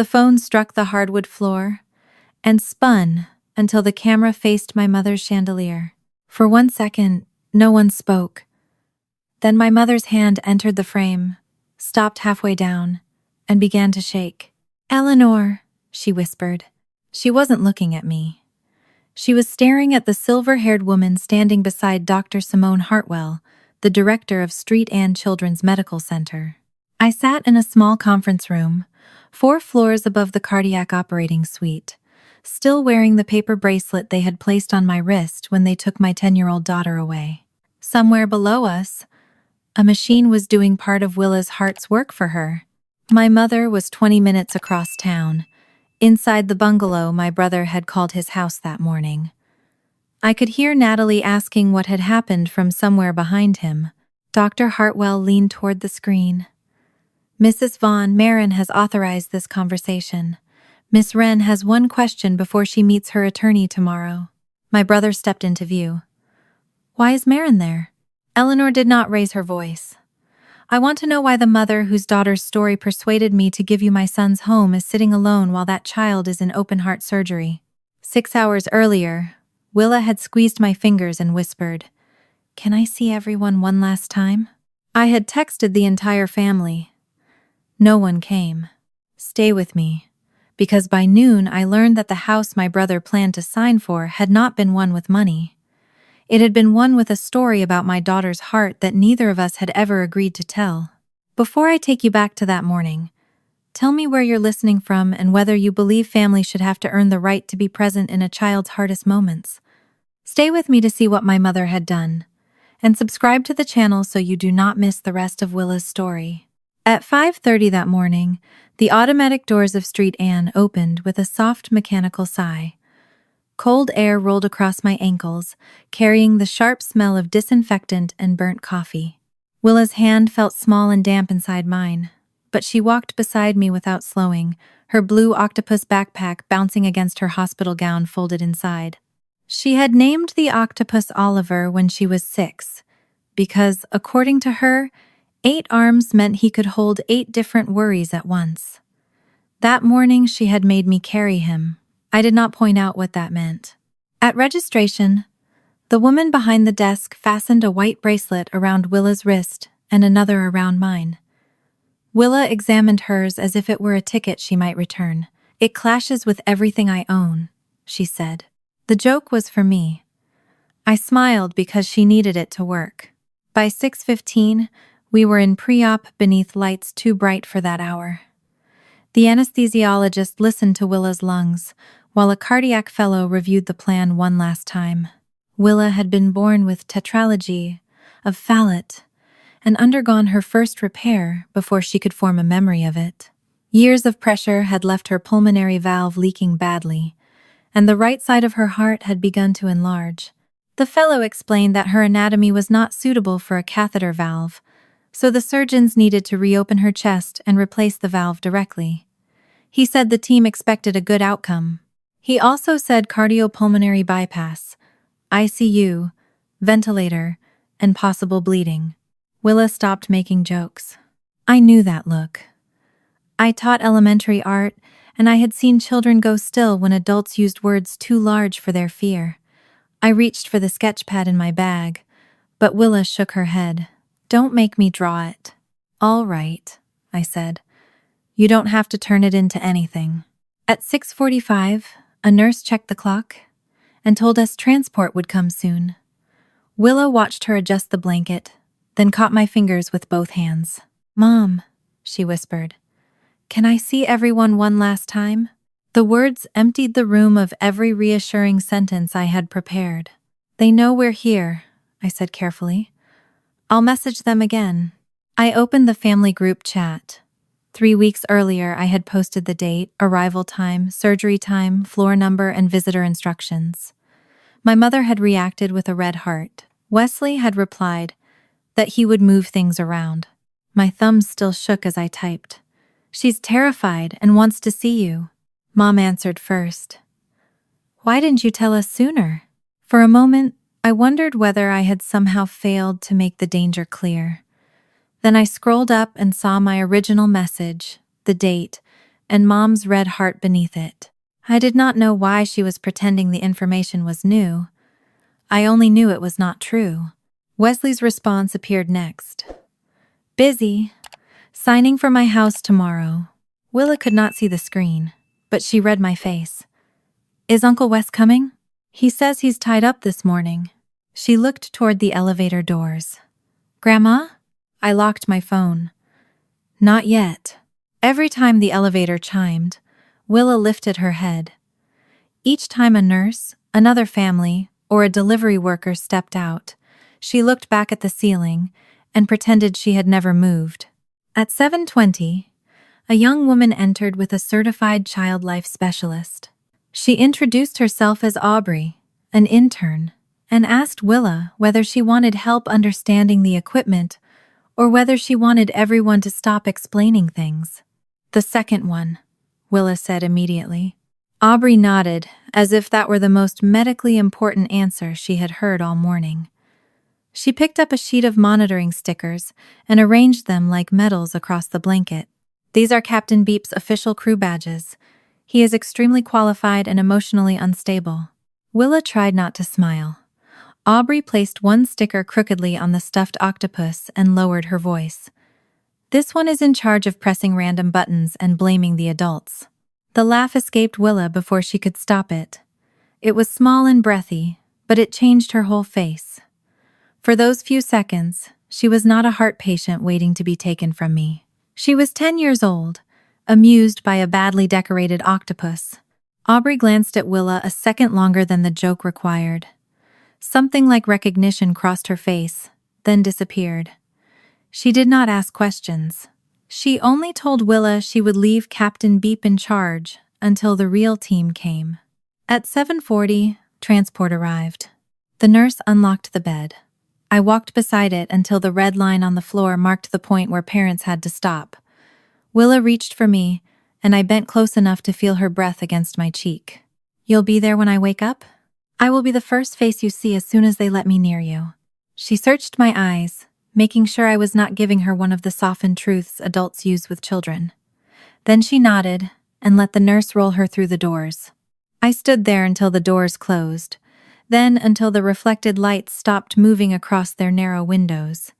The phone struck the hardwood floor and spun until the camera faced my mother's chandelier. For 1 second, no one spoke. Then my mother's hand entered the frame, stopped halfway down, and began to shake. "Eleanor," she whispered. She wasn't looking at me. She was staring at the silver-haired woman standing beside Dr. Simone Hartwell, the director of Street Ann Children's Medical Center. I sat in a small conference room, 4 floors above the cardiac operating suite, still wearing the paper bracelet they had placed on my wrist when they took my 10-year-old daughter away. Somewhere below us, a machine was doing part of Willa's heart's work for her. My mother was 20 minutes across town, inside the bungalow my brother had called his house that morning. I could hear Natalie asking what had happened from somewhere behind him. Dr. Hartwell leaned toward the screen. "Mrs. Vaughn, Marin has authorized this conversation. Miss Wren has one question before she meets her attorney tomorrow." My brother stepped into view. "Why is Marin there?" Eleanor did not raise her voice. "I want to know why the mother whose daughter's story persuaded me to give you my son's home is sitting alone while that child is in open-heart surgery." 6 hours earlier, Willa had squeezed my fingers and whispered, "Can I see everyone one last time?" I had texted the entire family. No one came. "Stay with me," because by noon I learned that the house my brother planned to sign for had not been one with money. It had been one with a story about my daughter's heart that neither of us had ever agreed to tell. Before I take you back to that morning, tell me where you're listening from and whether you believe family should have to earn the right to be present in a child's hardest moments. Stay with me to see what my mother had done, and subscribe to the channel so you do not miss the rest of Willa's story. At 5:30 that morning, the automatic doors of Street Ann opened with a soft mechanical sigh. Cold air rolled across my ankles, carrying the sharp smell of disinfectant and burnt coffee. Willa's hand felt small and damp inside mine, but she walked beside me without slowing, her blue octopus backpack bouncing against her hospital gown folded inside. She had named the octopus Oliver when she was 6, because, according to her, 8 arms meant he could hold 8 different worries at once. That morning she had made me carry him. I did not point out what that meant. At registration, the woman behind the desk fastened a white bracelet around Willa's wrist and another around mine. Willa examined hers as if it were a ticket she might return. "It clashes with everything I own," she said. The joke was for me. I smiled because she needed it to work. By 6:15, we were in pre-op beneath lights too bright for that hour. The anesthesiologist listened to Willa's lungs, while a cardiac fellow reviewed the plan one last time. Willa had been born with tetralogy of Fallot and undergone her first repair before she could form a memory of it. Years of pressure had left her pulmonary valve leaking badly, and the right side of her heart had begun to enlarge. The fellow explained that her anatomy was not suitable for a catheter valve, so the surgeons needed to reopen her chest and replace the valve directly. He said the team expected a good outcome. He also said cardiopulmonary bypass, ICU, ventilator, and possible bleeding. Willa stopped making jokes. I knew that look. I taught elementary art, and I had seen children go still when adults used words too large for their fear. I reached for the sketch pad in my bag, but Willa shook her head. "Don't make me draw it." "All right," I said. "You don't have to turn it into anything." At 6:45, a nurse checked the clock and told us transport would come soon. Willa watched her adjust the blanket, then caught my fingers with both hands. "Mom," she whispered, "can I see everyone one last time?" The words emptied the room of every reassuring sentence I had prepared. "They know we're here," I said carefully. "I'll message them again." I opened the family group chat. 3 weeks earlier, I had posted the date, arrival time, surgery time, floor number, and visitor instructions. My mother had reacted with a red heart. Wesley had replied that he would move things around. My thumbs still shook as I typed. "She's terrified and wants to see you." Mom answered first. "Why didn't you tell us sooner?" For a moment, I wondered whether I had somehow failed to make the danger clear. Then I scrolled up and saw my original message, the date, and Mom's red heart beneath it. I did not know why she was pretending the information was new. I only knew it was not true. Wesley's response appeared next. Busy. Signing for my house tomorrow. Willa could not see the screen, but she read my face. Is Uncle Wes coming? He says he's tied up this morning. She looked toward the elevator doors. Grandma? I locked my phone. Not yet. Every time the elevator chimed, Willa lifted her head. Each time a nurse, another family, or a delivery worker stepped out, she looked back at the ceiling and pretended she had never moved. At 7:20, a young woman entered with a certified child life specialist. She introduced herself as Aubrey, an intern, and asked Willa whether she wanted help understanding the equipment or whether she wanted everyone to stop explaining things. The second one, Willa said immediately. Aubrey nodded, as if that were the most medically important answer she had heard all morning. She picked up a sheet of monitoring stickers and arranged them like medals across the blanket. These are Captain Beep's official crew badges. He is extremely qualified and emotionally unstable. Willa tried not to smile. Aubrey placed one sticker crookedly on the stuffed octopus and lowered her voice. This one is in charge of pressing random buttons and blaming the adults. The laugh escaped Willa before she could stop it. It was small and breathy, but it changed her whole face. For those few seconds, she was not a heart patient waiting to be taken from me. She was 10 years old, amused by a badly decorated octopus. Aubrey glanced at Willa a second longer than the joke required. Something like recognition crossed her face, then disappeared. She did not ask questions. She only told Willa she would leave Captain Beep in charge until the real team came. At 7:40, transport arrived. The nurse unlocked the bed. I walked beside it until the red line on the floor marked the point where parents had to stop. Willa reached for me, and I bent close enough to feel her breath against my cheek. You'll be there when I wake up? I will be the first face you see as soon as they let me near you. She searched my eyes, making sure I was not giving her one of the softened truths adults use with children. Then she nodded and let the nurse roll her through the doors. I stood there until the doors closed, then until the reflected lights stopped moving across their narrow windows.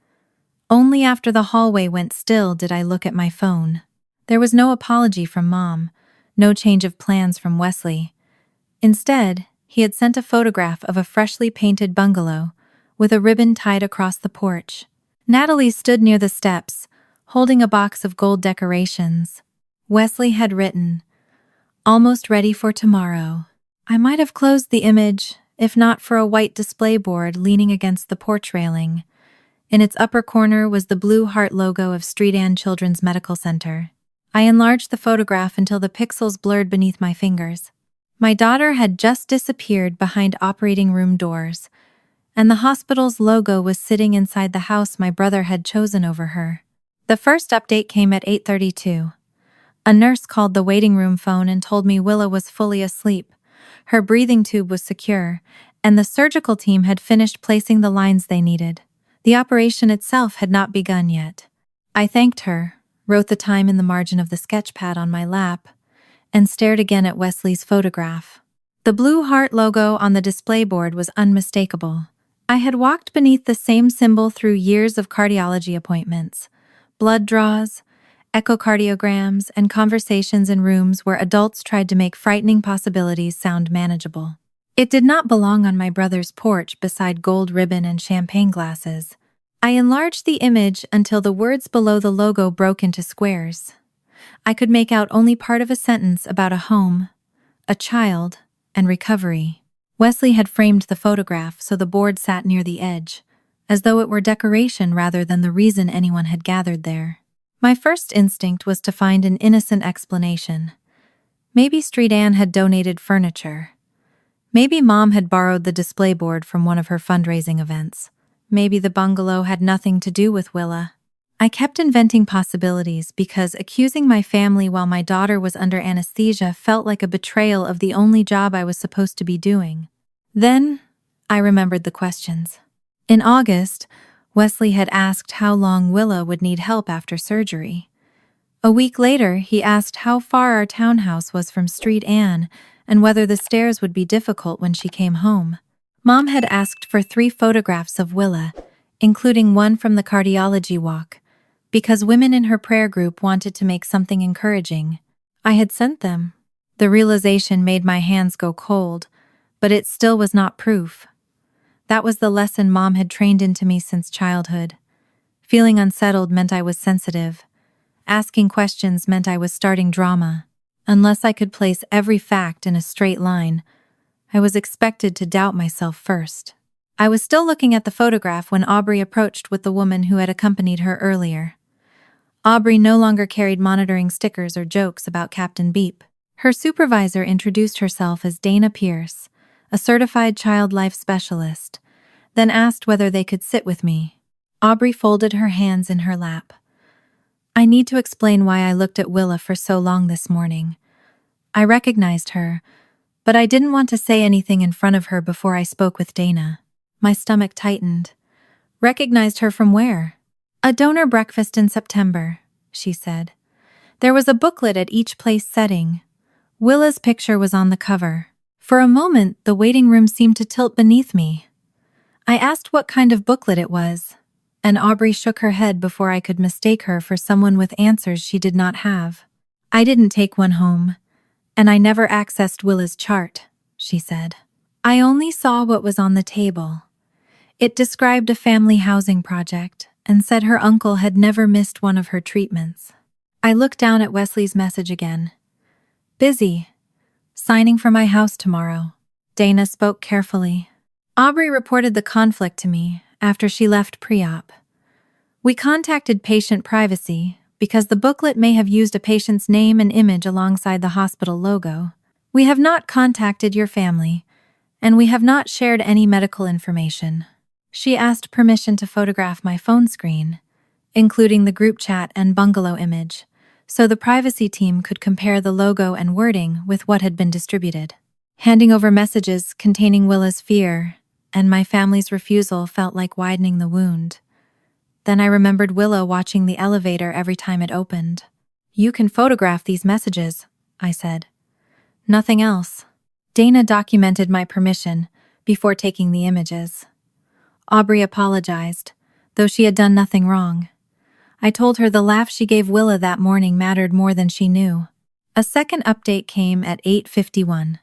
Only after the hallway went still did I look at my phone. There was no apology from Mom, no change of plans from Wesley. Instead, he had sent a photograph of a freshly painted bungalow with a ribbon tied across the porch. Natalie stood near the steps, holding a box of gold decorations. Wesley had written, "Almost ready for tomorrow." I might have closed the image, if not for a white display board leaning against the porch railing. In its upper corner was the blue heart logo of Street Ann Children's Medical Center. I enlarged the photograph until the pixels blurred beneath my fingers. My daughter had just disappeared behind operating room doors, and the hospital's logo was sitting inside the house my brother had chosen over her. The first update came at 8:32. A nurse called the waiting room phone and told me Willa was fully asleep. Her breathing tube was secure, and the surgical team had finished placing the lines they needed. The operation itself had not begun yet. I thanked her, wrote the time in the margin of the sketchpad on my lap, and stared again at Wesley's photograph. The blue heart logo on the display board was unmistakable. I had walked beneath the same symbol through years of cardiology appointments, blood draws, echocardiograms, and conversations in rooms where adults tried to make frightening possibilities sound manageable. It did not belong on my brother's porch beside gold ribbon and champagne glasses. I enlarged the image until the words below the logo broke into squares. I could make out only part of a sentence about a home, a child, and recovery. Wesley had framed the photograph so the board sat near the edge, as though it were decoration rather than the reason anyone had gathered there. My first instinct was to find an innocent explanation. Maybe Street Ann had donated furniture. Maybe Mom had borrowed the display board from one of her fundraising events. Maybe the bungalow had nothing to do with Willa. I kept inventing possibilities because accusing my family while my daughter was under anesthesia felt like a betrayal of the only job I was supposed to be doing. Then, I remembered the questions. In August, Wesley had asked how long Willa would need help after surgery. A week later, he asked how far our townhouse was from Street Anne and whether the stairs would be difficult when she came home. Mom had asked for 3 photographs of Willa, including one from the cardiology walk, because women in her prayer group wanted to make something encouraging. I had sent them. The realization made my hands go cold, but it still was not proof. That was the lesson Mom had trained into me since childhood. Feeling unsettled meant I was sensitive. Asking questions meant I was starting drama. Unless I could place every fact in a straight line, I was expected to doubt myself first. I was still looking at the photograph when Aubrey approached with the woman who had accompanied her earlier. Aubrey no longer carried monitoring stickers or jokes about Captain Beep. Her supervisor introduced herself as Dana Pierce, a certified child life specialist, then asked whether they could sit with me. Aubrey folded her hands in her lap. I need to explain why I looked at Willa for so long this morning. I recognized her, but I didn't want to say anything in front of her before I spoke with Dana. My stomach tightened. Recognized her from where? A donor breakfast in September, she said. There was a booklet at each place setting. Willa's picture was on the cover. For a moment, the waiting room seemed to tilt beneath me. I asked what kind of booklet it was, and Aubrey shook her head before I could mistake her for someone with answers she did not have. I didn't take one home, and I never accessed Willa's chart, she said. I only saw what was on the table. It described a family housing project and said her uncle had never missed one of her treatments. I looked down at Wesley's message again. Busy. Signing for my house tomorrow. Dana spoke carefully. Aubrey reported the conflict to me after she left pre-op. We contacted patient privacy because the booklet may have used a patient's name and image alongside the hospital logo. We have not contacted your family, and we have not shared any medical information. She asked permission to photograph my phone screen, including the group chat and bungalow image, so the privacy team could compare the logo and wording with what had been distributed. Handing over messages containing Willa's fear and my family's refusal felt like widening the wound. Then I remembered Willa watching the elevator every time it opened. You can photograph these messages, I said. Nothing else. Dana documented my permission before taking the images. Aubrey apologized, though she had done nothing wrong. I told her the laugh she gave Willa that morning mattered more than she knew. A second update came at 8:51.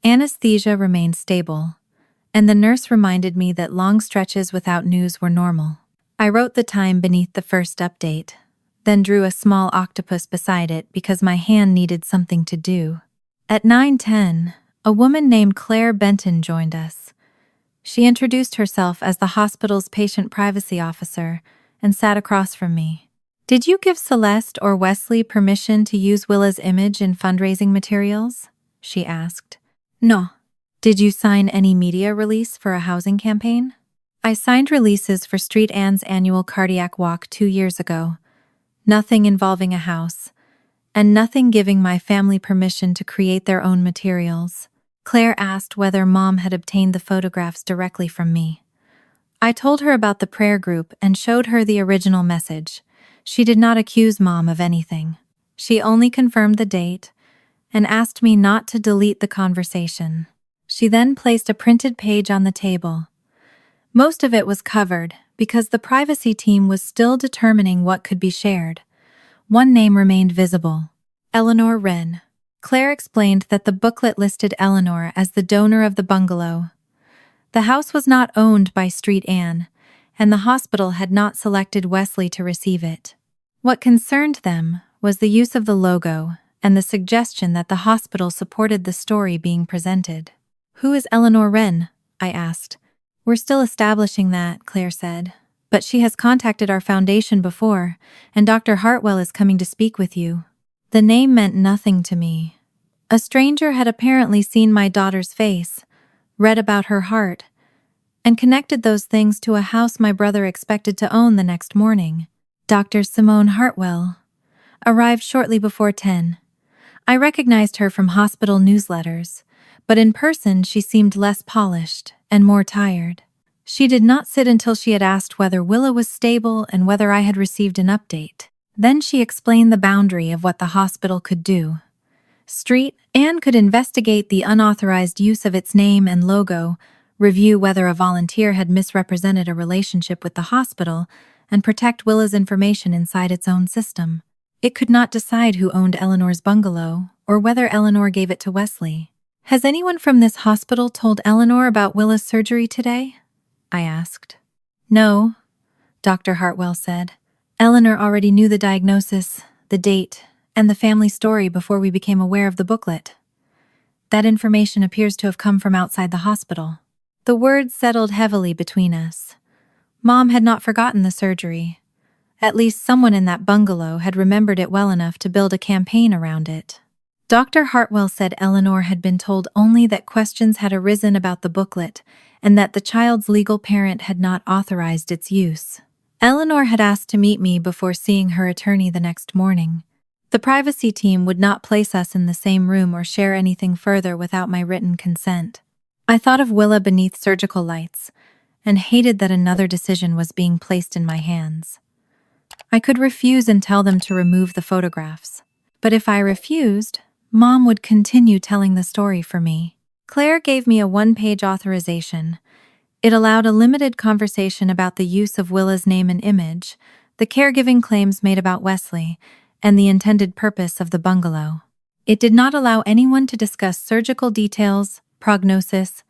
Anesthesia remained stable, and the nurse reminded me that long stretches without news were normal. I wrote the time beneath the first update, then drew a small octopus beside it because my hand needed something to do. At 9:10, a woman named Claire Benton joined us. She introduced herself as the hospital's patient privacy officer and sat across from me. Did you give Celeste or Wesley permission to use Willa's image in fundraising materials? She asked. No. Did you sign any media release for a housing campaign? I signed releases for Street Anne's annual cardiac walk 2 years ago. Nothing involving a house, and nothing giving my family permission to create their own materials. Claire asked whether Mom had obtained the photographs directly from me. I told her about the prayer group and showed her the original message. She did not accuse Mom of anything. She only confirmed the date and asked me not to delete the conversation. She then placed a printed page on the table. Most of it was covered because the privacy team was still determining what could be shared. One name remained visible: Eleanor Wren. Claire explained that the booklet listed Eleanor as the donor of the bungalow. The house was not owned by Street Anne, and the hospital had not selected Wesley to receive it. What concerned them was the use of the logo and the suggestion that the hospital supported the story being presented. Who is Eleanor Wren? I asked. We're still establishing that, Claire said. But she has contacted our foundation before, and Dr. Hartwell is coming to speak with you. The name meant nothing to me. A stranger had apparently seen my daughter's face, read about her heart, and connected those things to a house my brother expected to own the next morning. Dr. Simone Hartwell arrived shortly before 10. I recognized her from hospital newsletters, but in person she seemed less polished and more tired. She did not sit until she had asked whether Willa was stable and whether I had received an update. Then she explained the boundary of what the hospital could do. Street and could investigate the unauthorized use of its name and logo, review whether a volunteer had misrepresented a relationship with the hospital, and protect Willa's information inside its own system. It could not decide who owned Eleanor's bungalow or whether Eleanor gave it to Wesley. "Has anyone from this hospital told Eleanor about Willa's surgery today?" I asked. "No," Dr. Hartwell said. "Eleanor already knew the diagnosis, the date, and the family story before we became aware of the booklet. That information appears to have come from outside the hospital." The words settled heavily between us. Mom had not forgotten the surgery. At least someone in that bungalow had remembered it well enough to build a campaign around it. Dr. Hartwell said Eleanor had been told only that questions had arisen about the booklet and that the child's legal parent had not authorized its use. Eleanor had asked to meet me before seeing her attorney the next morning. The privacy team would not place us in the same room or share anything further without my written consent. I thought of Willa beneath surgical lights and hated that another decision was being placed in my hands. I could refuse and tell them to remove the photographs. But if I refused, Mom would continue telling the story for me. Claire gave me a one-page authorization. It allowed a limited conversation about the use of Willa's name and image, the caregiving claims made about Wesley, and the intended purpose of the bungalow. It did not allow anyone to discuss surgical details, prognosis,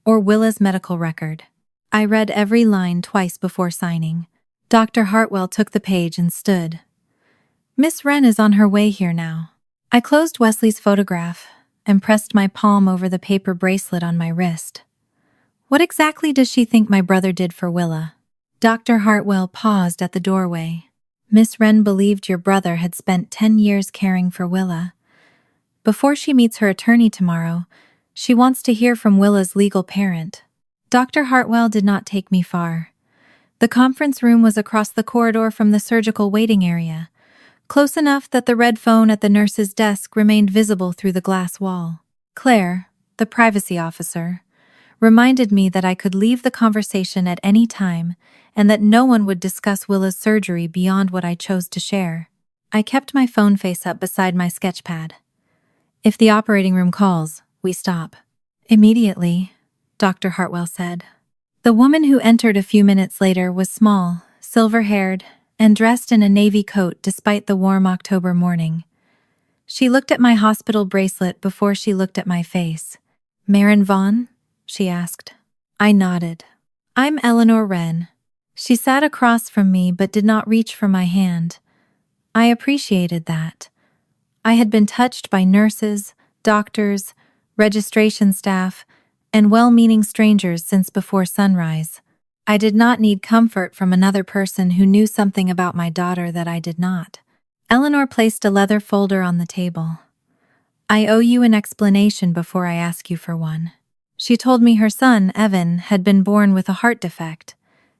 or Willa's medical record. I read every line twice before signing. Dr. Hartwell took the page and stood. "Miss Wren is on her way here now." I closed Wesley's photograph and pressed my palm over the paper bracelet on my wrist. "What exactly does she think my brother did for Willa?" Dr. Hartwell paused at the doorway. "Miss Wren believed your brother had spent 10 years caring for Willa. Before she meets her attorney tomorrow, she wants to hear from Willa's legal parent." Dr. Hartwell did not take me far. The conference room was across the corridor from the surgical waiting area, close enough that the red phone at the nurse's desk remained visible through the glass wall. Claire, the privacy officer, reminded me that I could leave the conversation at any time and that no one would discuss Willa's surgery beyond what I chose to share. I kept my phone face up beside my sketchpad. "If the operating room calls, we stop." "Immediately," Dr. Hartwell said. The woman who entered a few minutes later was small, silver-haired, and dressed in a navy coat despite the warm October morning. She looked at my hospital bracelet before she looked at my face. "Maren Vaughn?" she asked. I nodded. "I'm Eleanor Wren." She sat across from me but did not reach for my hand. I appreciated that. I had been touched by nurses, doctors, registration staff, and well-meaning strangers since before sunrise. I did not need comfort from another person who knew something about my daughter that I did not. Eleanor placed a leather folder on the table. "I owe you an explanation before I ask you for one." She told me her son, Evan, had been born with a heart defect.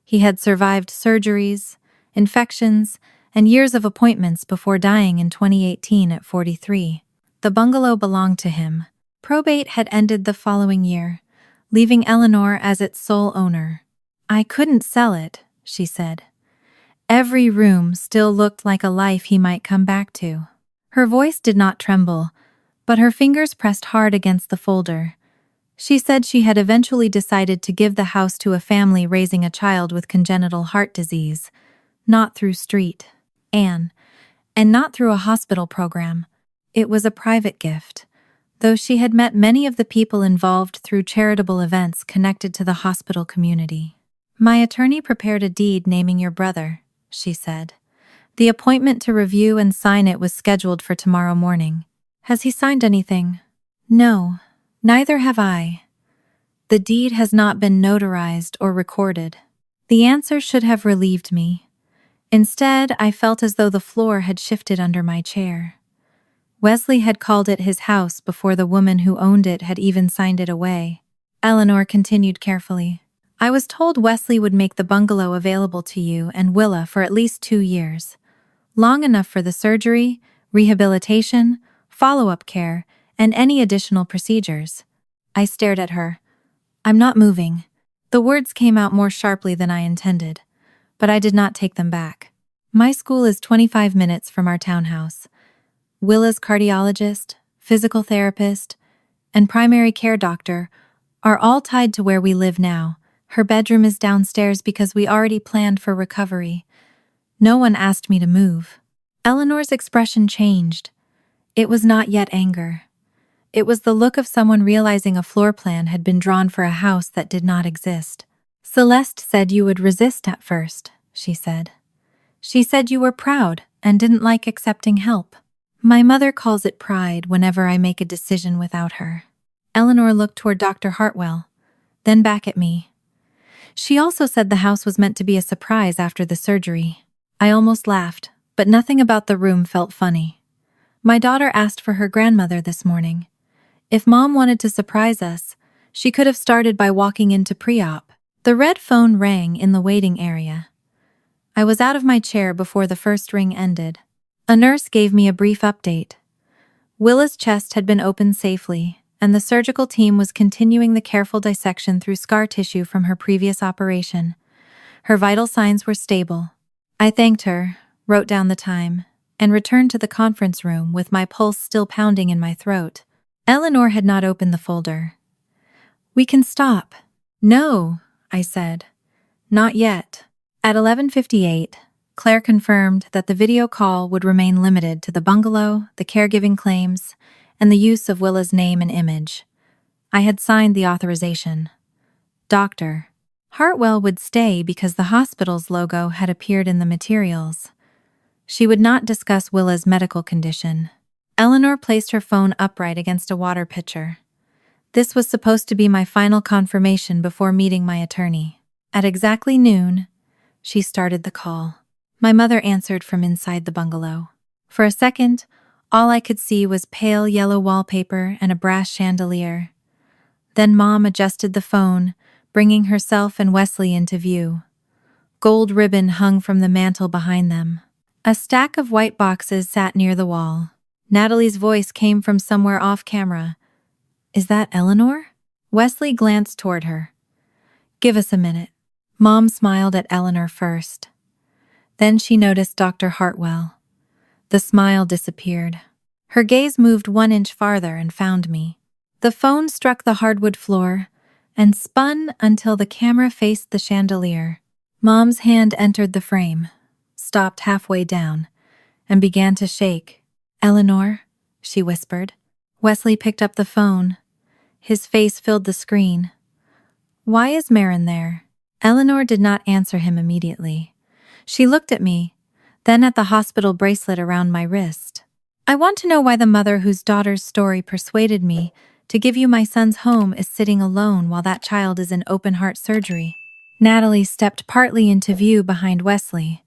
He had survived surgeries, infections, and years of appointments before dying in 2018 at 43. The bungalow belonged to him. Probate had ended the following year, leaving Eleanor as its sole owner. "I couldn't sell it," she said. "Every room still looked like a life he might come back to." Her voice did not tremble, but her fingers pressed hard against the folder. She said she had eventually decided to give the house to a family raising a child with congenital heart disease, not through Street, and not through a hospital program. It was a private gift, though she had met many of the people involved through charitable events connected to the hospital community. "My attorney prepared a deed naming your brother," she said. "The appointment to review and sign it was scheduled for tomorrow morning. Has he signed anything?" "No, neither have I. The deed has not been notarized or recorded." The answer should have relieved me. Instead, I felt as though the floor had shifted under my chair. Wesley had called it his house before the woman who owned it had even signed it away. Eleanor continued carefully. "I was told Wesley would make the bungalow available to you and Willa for at least 2 years. Long enough for the surgery, rehabilitation, follow-up care, and any additional procedures." I stared at her. "I'm not moving." The words came out more sharply than I intended, but I did not take them back. My school is 25 minutes from our townhouse. Willa's cardiologist, physical therapist, and primary care doctor are all tied to where we live now. Her bedroom is downstairs because we already planned for recovery. No one asked me to move. Eleanor's expression changed. It was not yet anger. It was the look of someone realizing a floor plan had been drawn for a house that did not exist. Celeste said you would resist at first, she said. She said you were proud and didn't like accepting help. My mother calls it pride whenever I make a decision without her. Eleanor looked toward Dr. Hartwell, then back at me. She also said the house was meant to be a surprise after the surgery. I almost laughed, but nothing about the room felt funny. My daughter asked for her grandmother this morning. If Mom wanted to surprise us, she could have started by walking into pre-op. The red phone rang in the waiting area. I was out of my chair before the first ring ended. A nurse gave me a brief update. Willa's chest had been opened safely, and the surgical team was continuing the careful dissection through scar tissue from her previous operation. Her vital signs were stable. I thanked her, wrote down the time, and returned to the conference room with my pulse still pounding in my throat. Eleanor had not opened the folder. "We can stop." "No," I said. "Not yet." At 11:58, Claire confirmed that the video call would remain limited to the bungalow, the caregiving claims, and the use of Willa's name and image. I had signed the authorization. Dr. Hartwell would stay because the hospital's logo had appeared in the materials. She would not discuss Willa's medical condition. Eleanor placed her phone upright against a water pitcher. This was supposed to be my final confirmation before meeting my attorney. At exactly noon, she started the call. My mother answered from inside the bungalow. For a second, all I could see was pale yellow wallpaper and a brass chandelier. Then Mom adjusted the phone, bringing herself and Wesley into view. Gold ribbon hung from the mantel behind them. A stack of white boxes sat near the wall. Natalie's voice came from somewhere off camera. "Is that Eleanor?" Wesley glanced toward her. "Give us a minute." Mom smiled at Eleanor first. Then she noticed Dr. Hartwell. The smile disappeared. Her gaze moved 1 inch farther and found me. The phone struck the hardwood floor and spun until the camera faced the chandelier. Mom's hand entered the frame, stopped halfway down, and began to shake. "Eleanor," she whispered. Wesley picked up the phone. His face filled the screen. "Why is Marin there?" Eleanor did not answer him immediately. She looked at me, then at the hospital bracelet around my wrist. "I want to know why the mother whose daughter's story persuaded me to give you my son's home is sitting alone while that child is in open-heart surgery." Natalie stepped partly into view behind Wesley.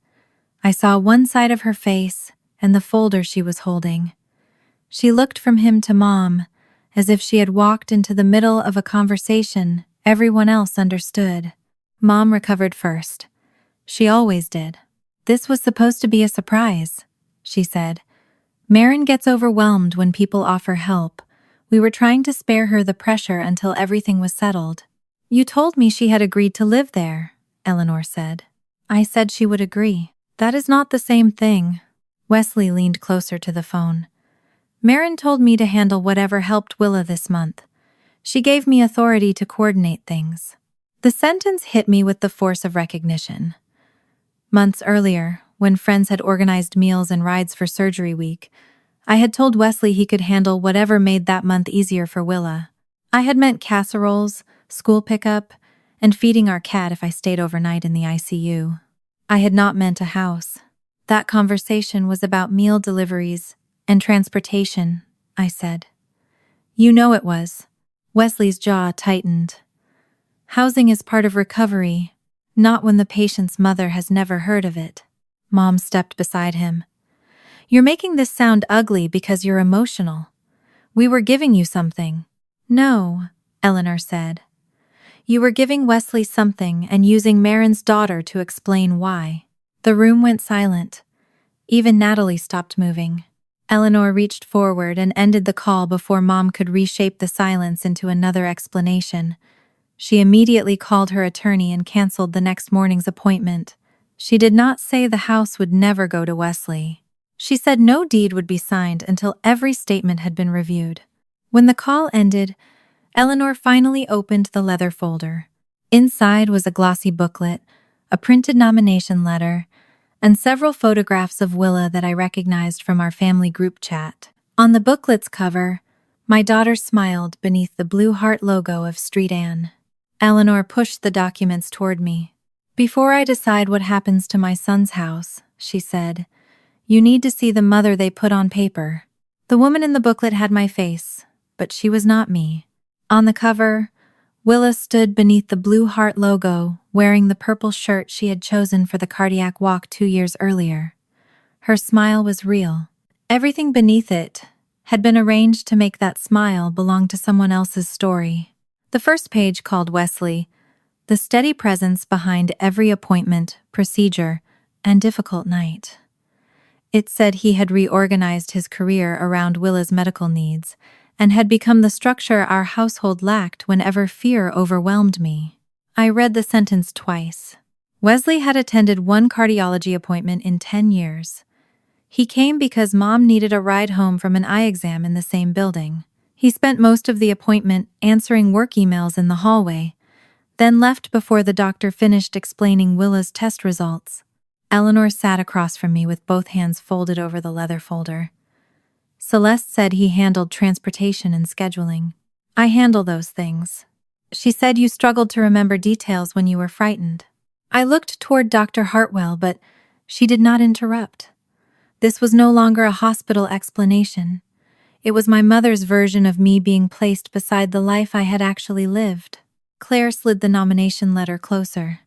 I saw one side of her face and the folder she was holding. She looked from him to Mom, as if she had walked into the middle of a conversation everyone else understood. Mom recovered first. She always did. "This was supposed to be a surprise," she said. "Marin gets overwhelmed when people offer help. We were trying to spare her the pressure until everything was settled." "You told me she had agreed to live there," Eleanor said. "I said she would agree." "That is not the same thing." Wesley leaned closer to the phone. "Marin told me to handle whatever helped Willa this month. She gave me authority to coordinate things." The sentence hit me with the force of recognition. Months earlier, when friends had organized meals and rides for surgery week, I had told Wesley he could handle whatever made that month easier for Willa. I had meant casseroles, school pickup, and feeding our cat if I stayed overnight in the ICU. I had not meant a house. That conversation was about meal deliveries and transportation, I said. "You know it was." Wesley's jaw tightened. "Housing is part of recovery, not when the patient's mother has never heard of it." Mom stepped beside him. "You're making this sound ugly because you're emotional. We were giving you something." "No," Eleanor said. "You were giving Wesley something and using Marin's daughter to explain why." The room went silent. Even Natalie stopped moving. Eleanor reached forward and ended the call before Mom could reshape the silence into another explanation. She immediately called her attorney and canceled the next morning's appointment. She did not say the house would never go to Wesley. She said no deed would be signed until every statement had been reviewed. When the call ended, Eleanor finally opened the leather folder. Inside was a glossy booklet, a printed nomination letter, and several photographs of Willa that I recognized from our family group chat. On the booklet's cover, my daughter smiled beneath the blue heart logo of Street Anne. Eleanor pushed the documents toward me. "Before I decide what happens to my son's house," she said, "you need to see the mother they put on paper." The woman in the booklet had my face, but she was not me. On the cover, Willa stood beneath the blue heart logo, wearing the purple shirt she had chosen for the cardiac walk 2 years earlier. Her smile was real. Everything beneath it had been arranged to make that smile belong to someone else's story. The first page called Wesley, the steady presence behind every appointment, procedure, and difficult night. It said he had reorganized his career around Willa's medical needs and had become the structure our household lacked whenever fear overwhelmed me. I read the sentence twice. Wesley had attended one cardiology appointment in 10 years. He came because Mom needed a ride home from an eye exam in the same building. He spent most of the appointment answering work emails in the hallway, then left before the doctor finished explaining Willa's test results. Eleanor sat across from me with both hands folded over the leather folder. Celeste said he handled transportation and scheduling. "I handle those things." She said you struggled to remember details when you were frightened. I looked toward Dr. Hartwell, but she did not interrupt. This was no longer a hospital explanation. It was my mother's version of me being placed beside the life I had actually lived. Claire slid the nomination letter closer.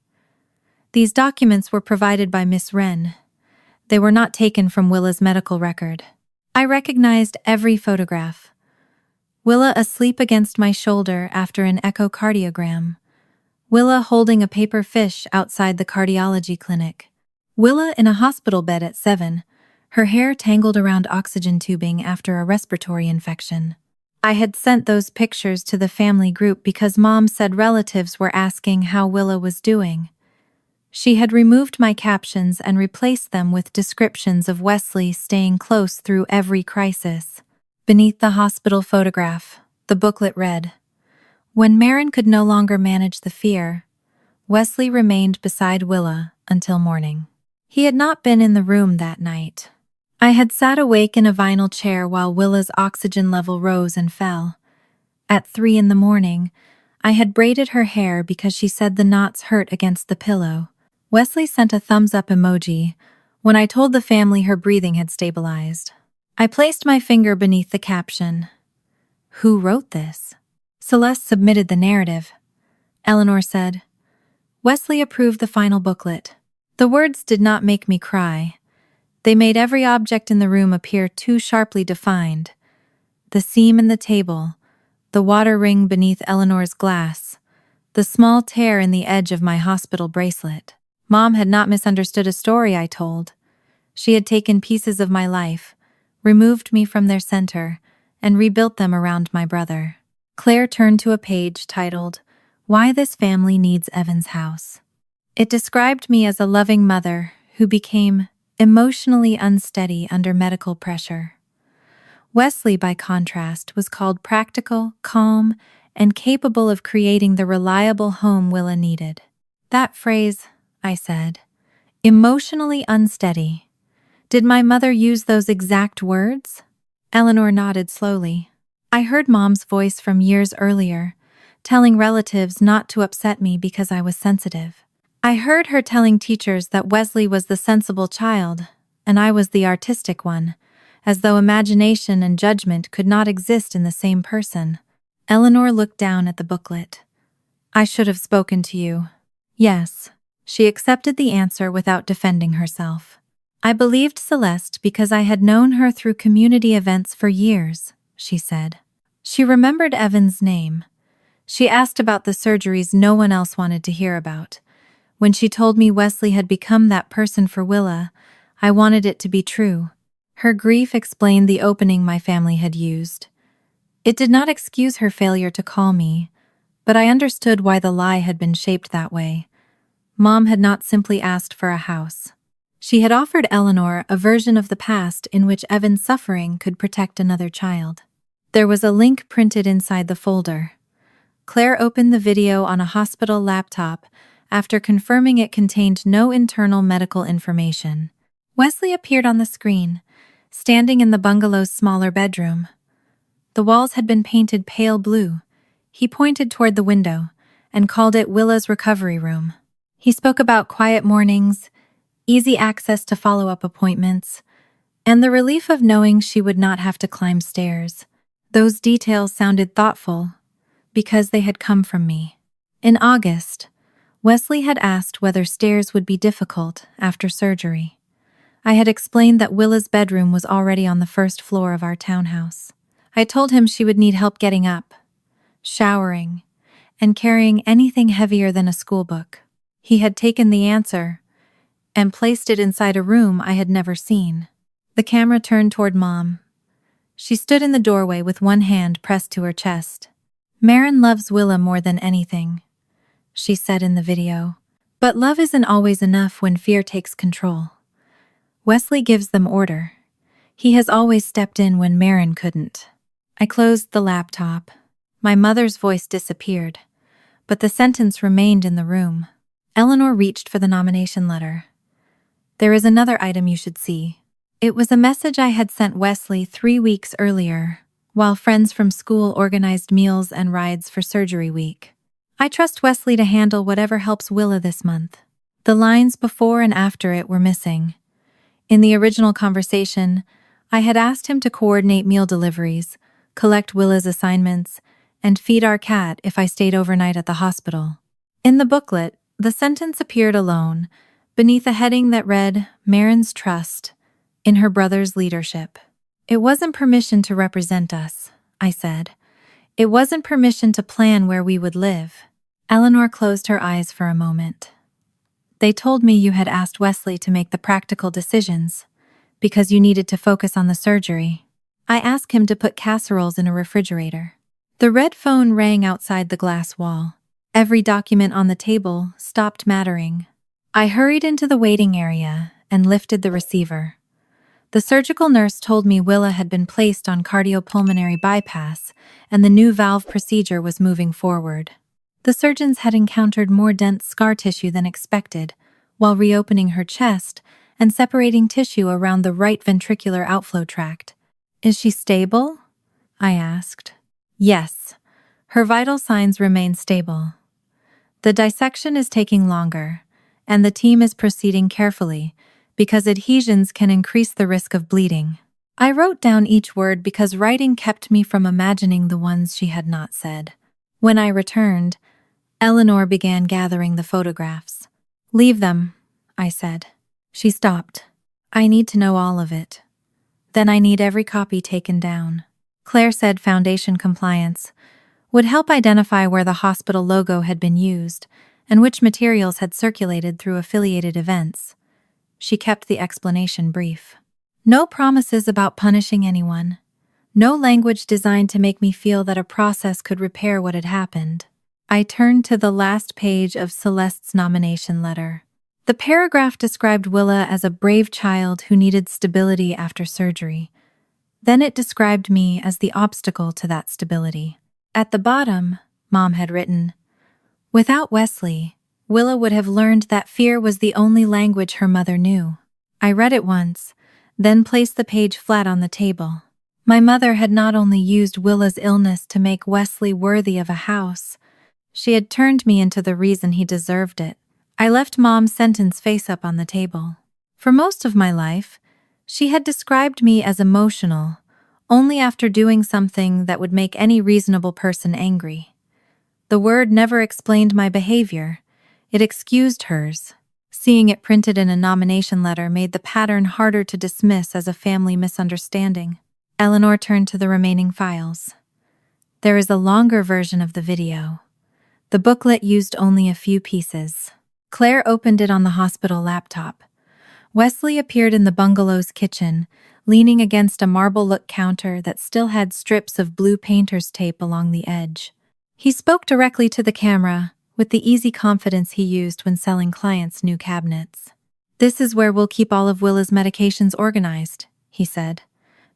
"These documents were provided by Miss Wren. They were not taken from Willa's medical record." I recognized every photograph. Willa asleep against my shoulder after an echocardiogram. Willa holding a paper fish outside the cardiology clinic. Willa in a hospital bed at 7, her hair tangled around oxygen tubing after a respiratory infection. I had sent those pictures to the family group because Mom said relatives were asking how Willa was doing. She had removed my captions and replaced them with descriptions of Wesley staying close through every crisis. Beneath the hospital photograph, the booklet read, "When Marin could no longer manage the fear, Wesley remained beside Willa until morning." He had not been in the room that night. I had sat awake in a vinyl chair while Willa's oxygen level rose and fell. At 3 in the morning, I had braided her hair because she said the knots hurt against the pillow. Wesley sent a thumbs-up emoji when I told the family her breathing had stabilized. I placed my finger beneath the caption. "Who wrote this?" Celeste submitted the narrative. Eleanor said, "Wesley approved the final booklet." The words did not make me cry. They made every object in the room appear too sharply defined. The seam in the table, the water ring beneath Eleanor's glass, the small tear in the edge of my hospital bracelet. Mom had not misunderstood a story I told. She had taken pieces of my life, removed me from their center, and rebuilt them around my brother. Claire turned to a page titled, "Why This Family Needs Evan's House." It described me as a loving mother who became emotionally unsteady under medical pressure. Wesley, by contrast, was called practical, calm, and capable of creating the reliable home Willa needed. "That phrase," I said, "emotionally unsteady. Did my mother use those exact words?" Eleanor nodded slowly. I heard Mom's voice from years earlier, telling relatives not to upset me because I was sensitive. I heard her telling teachers that Wesley was the sensible child, and I was the artistic one, as though imagination and judgment could not exist in the same person. Eleanor looked down at the booklet. "I should have spoken to you." "Yes." She accepted the answer without defending herself. "I believed Celeste because I had known her through community events for years," she said. She remembered Evan's name. She asked about the surgeries no one else wanted to hear about. When she told me Wesley had become that person for Willa, I wanted it to be true. Her grief explained the opening my family had used. It did not excuse her failure to call me, but I understood why the lie had been shaped that way. Mom had not simply asked for a house. She had offered Eleanor a version of the past in which Evan's suffering could protect another child. There was a link printed inside the folder. Claire opened the video on a hospital laptop after confirming it contained no internal medical information. Wesley appeared on the screen, standing in the bungalow's smaller bedroom. The walls had been painted pale blue. He pointed toward the window and called it Willa's recovery room. He spoke about quiet mornings, easy access to follow-up appointments, and the relief of knowing she would not have to climb stairs. Those details sounded thoughtful because they had come from me. In August, Wesley had asked whether stairs would be difficult after surgery. I had explained that Willa's bedroom was already on the first floor of our townhouse. I told him she would need help getting up, showering, and carrying anything heavier than a school book. He had taken the answer and placed it inside a room I had never seen. The camera turned toward Mom. She stood in the doorway with one hand pressed to her chest. "Marin loves Willa more than anything," she said in the video. "But love isn't always enough when fear takes control. Wesley gives them order. He has always stepped in when Marin couldn't." I closed the laptop. My mother's voice disappeared, but the sentence remained in the room. Eleanor reached for the nomination letter. "There is another item you should see." It was a message I had sent Wesley 3 weeks earlier, while friends from school organized meals and rides for surgery week. "I trust Wesley to handle whatever helps Willa this month." The lines before and after it were missing. In the original conversation, I had asked him to coordinate meal deliveries, collect Willa's assignments, and feed our cat if I stayed overnight at the hospital. In the booklet, the sentence appeared alone, beneath a heading that read, "Marin's trust in her brother's leadership." "It wasn't permission to represent us," I said. "It wasn't permission to plan where we would live." Eleanor closed her eyes for a moment. "They told me you had asked Wesley to make the practical decisions, because you needed to focus on the surgery. I asked him to put casseroles in a refrigerator." The red phone rang outside the glass wall. Every document on the table stopped mattering. I hurried into the waiting area and lifted the receiver. The surgical nurse told me Willa had been placed on cardiopulmonary bypass and the new valve procedure was moving forward. The surgeons had encountered more dense scar tissue than expected, while reopening her chest and separating tissue around the right ventricular outflow tract. "Is she stable?" I asked. "Yes. Her vital signs remain stable. The dissection is taking longer, and the team is proceeding carefully because adhesions can increase the risk of bleeding." I wrote down each word because writing kept me from imagining the ones she had not said. When I returned, Eleanor began gathering the photographs. "Leave them," I said. She stopped. "I need to know all of it. Then I need every copy taken down." Claire said foundation compliance would help identify where the hospital logo had been used and which materials had circulated through affiliated events. She kept the explanation brief. No promises about punishing anyone. No language designed to make me feel that a process could repair what had happened. I turned to the last page of Celeste's nomination letter. The paragraph described Willa as a brave child who needed stability after surgery. Then it described me as the obstacle to that stability. At the bottom, Mom had written, "Without Wesley, Willa would have learned that fear was the only language her mother knew." I read it once, then placed the page flat on the table. My mother had not only used Willa's illness to make Wesley worthy of a house, she had turned me into the reason he deserved it. I left Mom's sentence face up on the table. For most of my life, she had described me as emotional, only after doing something that would make any reasonable person angry. The word never explained my behavior. It excused hers. Seeing it printed in a nomination letter made the pattern harder to dismiss as a family misunderstanding. Eleanor turned to the remaining files. There is a longer version of the video. The booklet used only a few pieces. Claire opened it on the hospital laptop. Wesley appeared in the bungalow's kitchen, leaning against a marble-look counter that still had strips of blue painter's tape along the edge. He spoke directly to the camera, with the easy confidence he used when selling clients new cabinets. "This is where we'll keep all of Willa's medications organized," he said.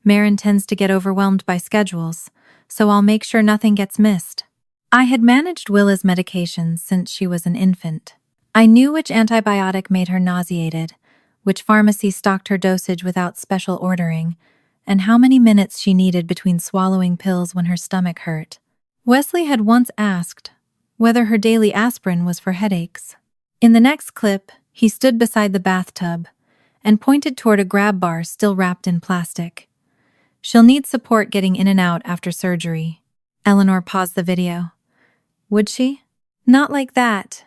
"Marin tends to get overwhelmed by schedules, so I'll make sure nothing gets missed." I had managed Willa's medications since she was an infant. I knew which antibiotic made her nauseated, which pharmacy stocked her dosage without special ordering, and how many minutes she needed between swallowing pills when her stomach hurt. Wesley had once asked whether her daily aspirin was for headaches. In the next clip, he stood beside the bathtub and pointed toward a grab bar still wrapped in plastic. "She'll need support getting in and out after surgery." Eleanor paused the video. "Would she?" "Not like that.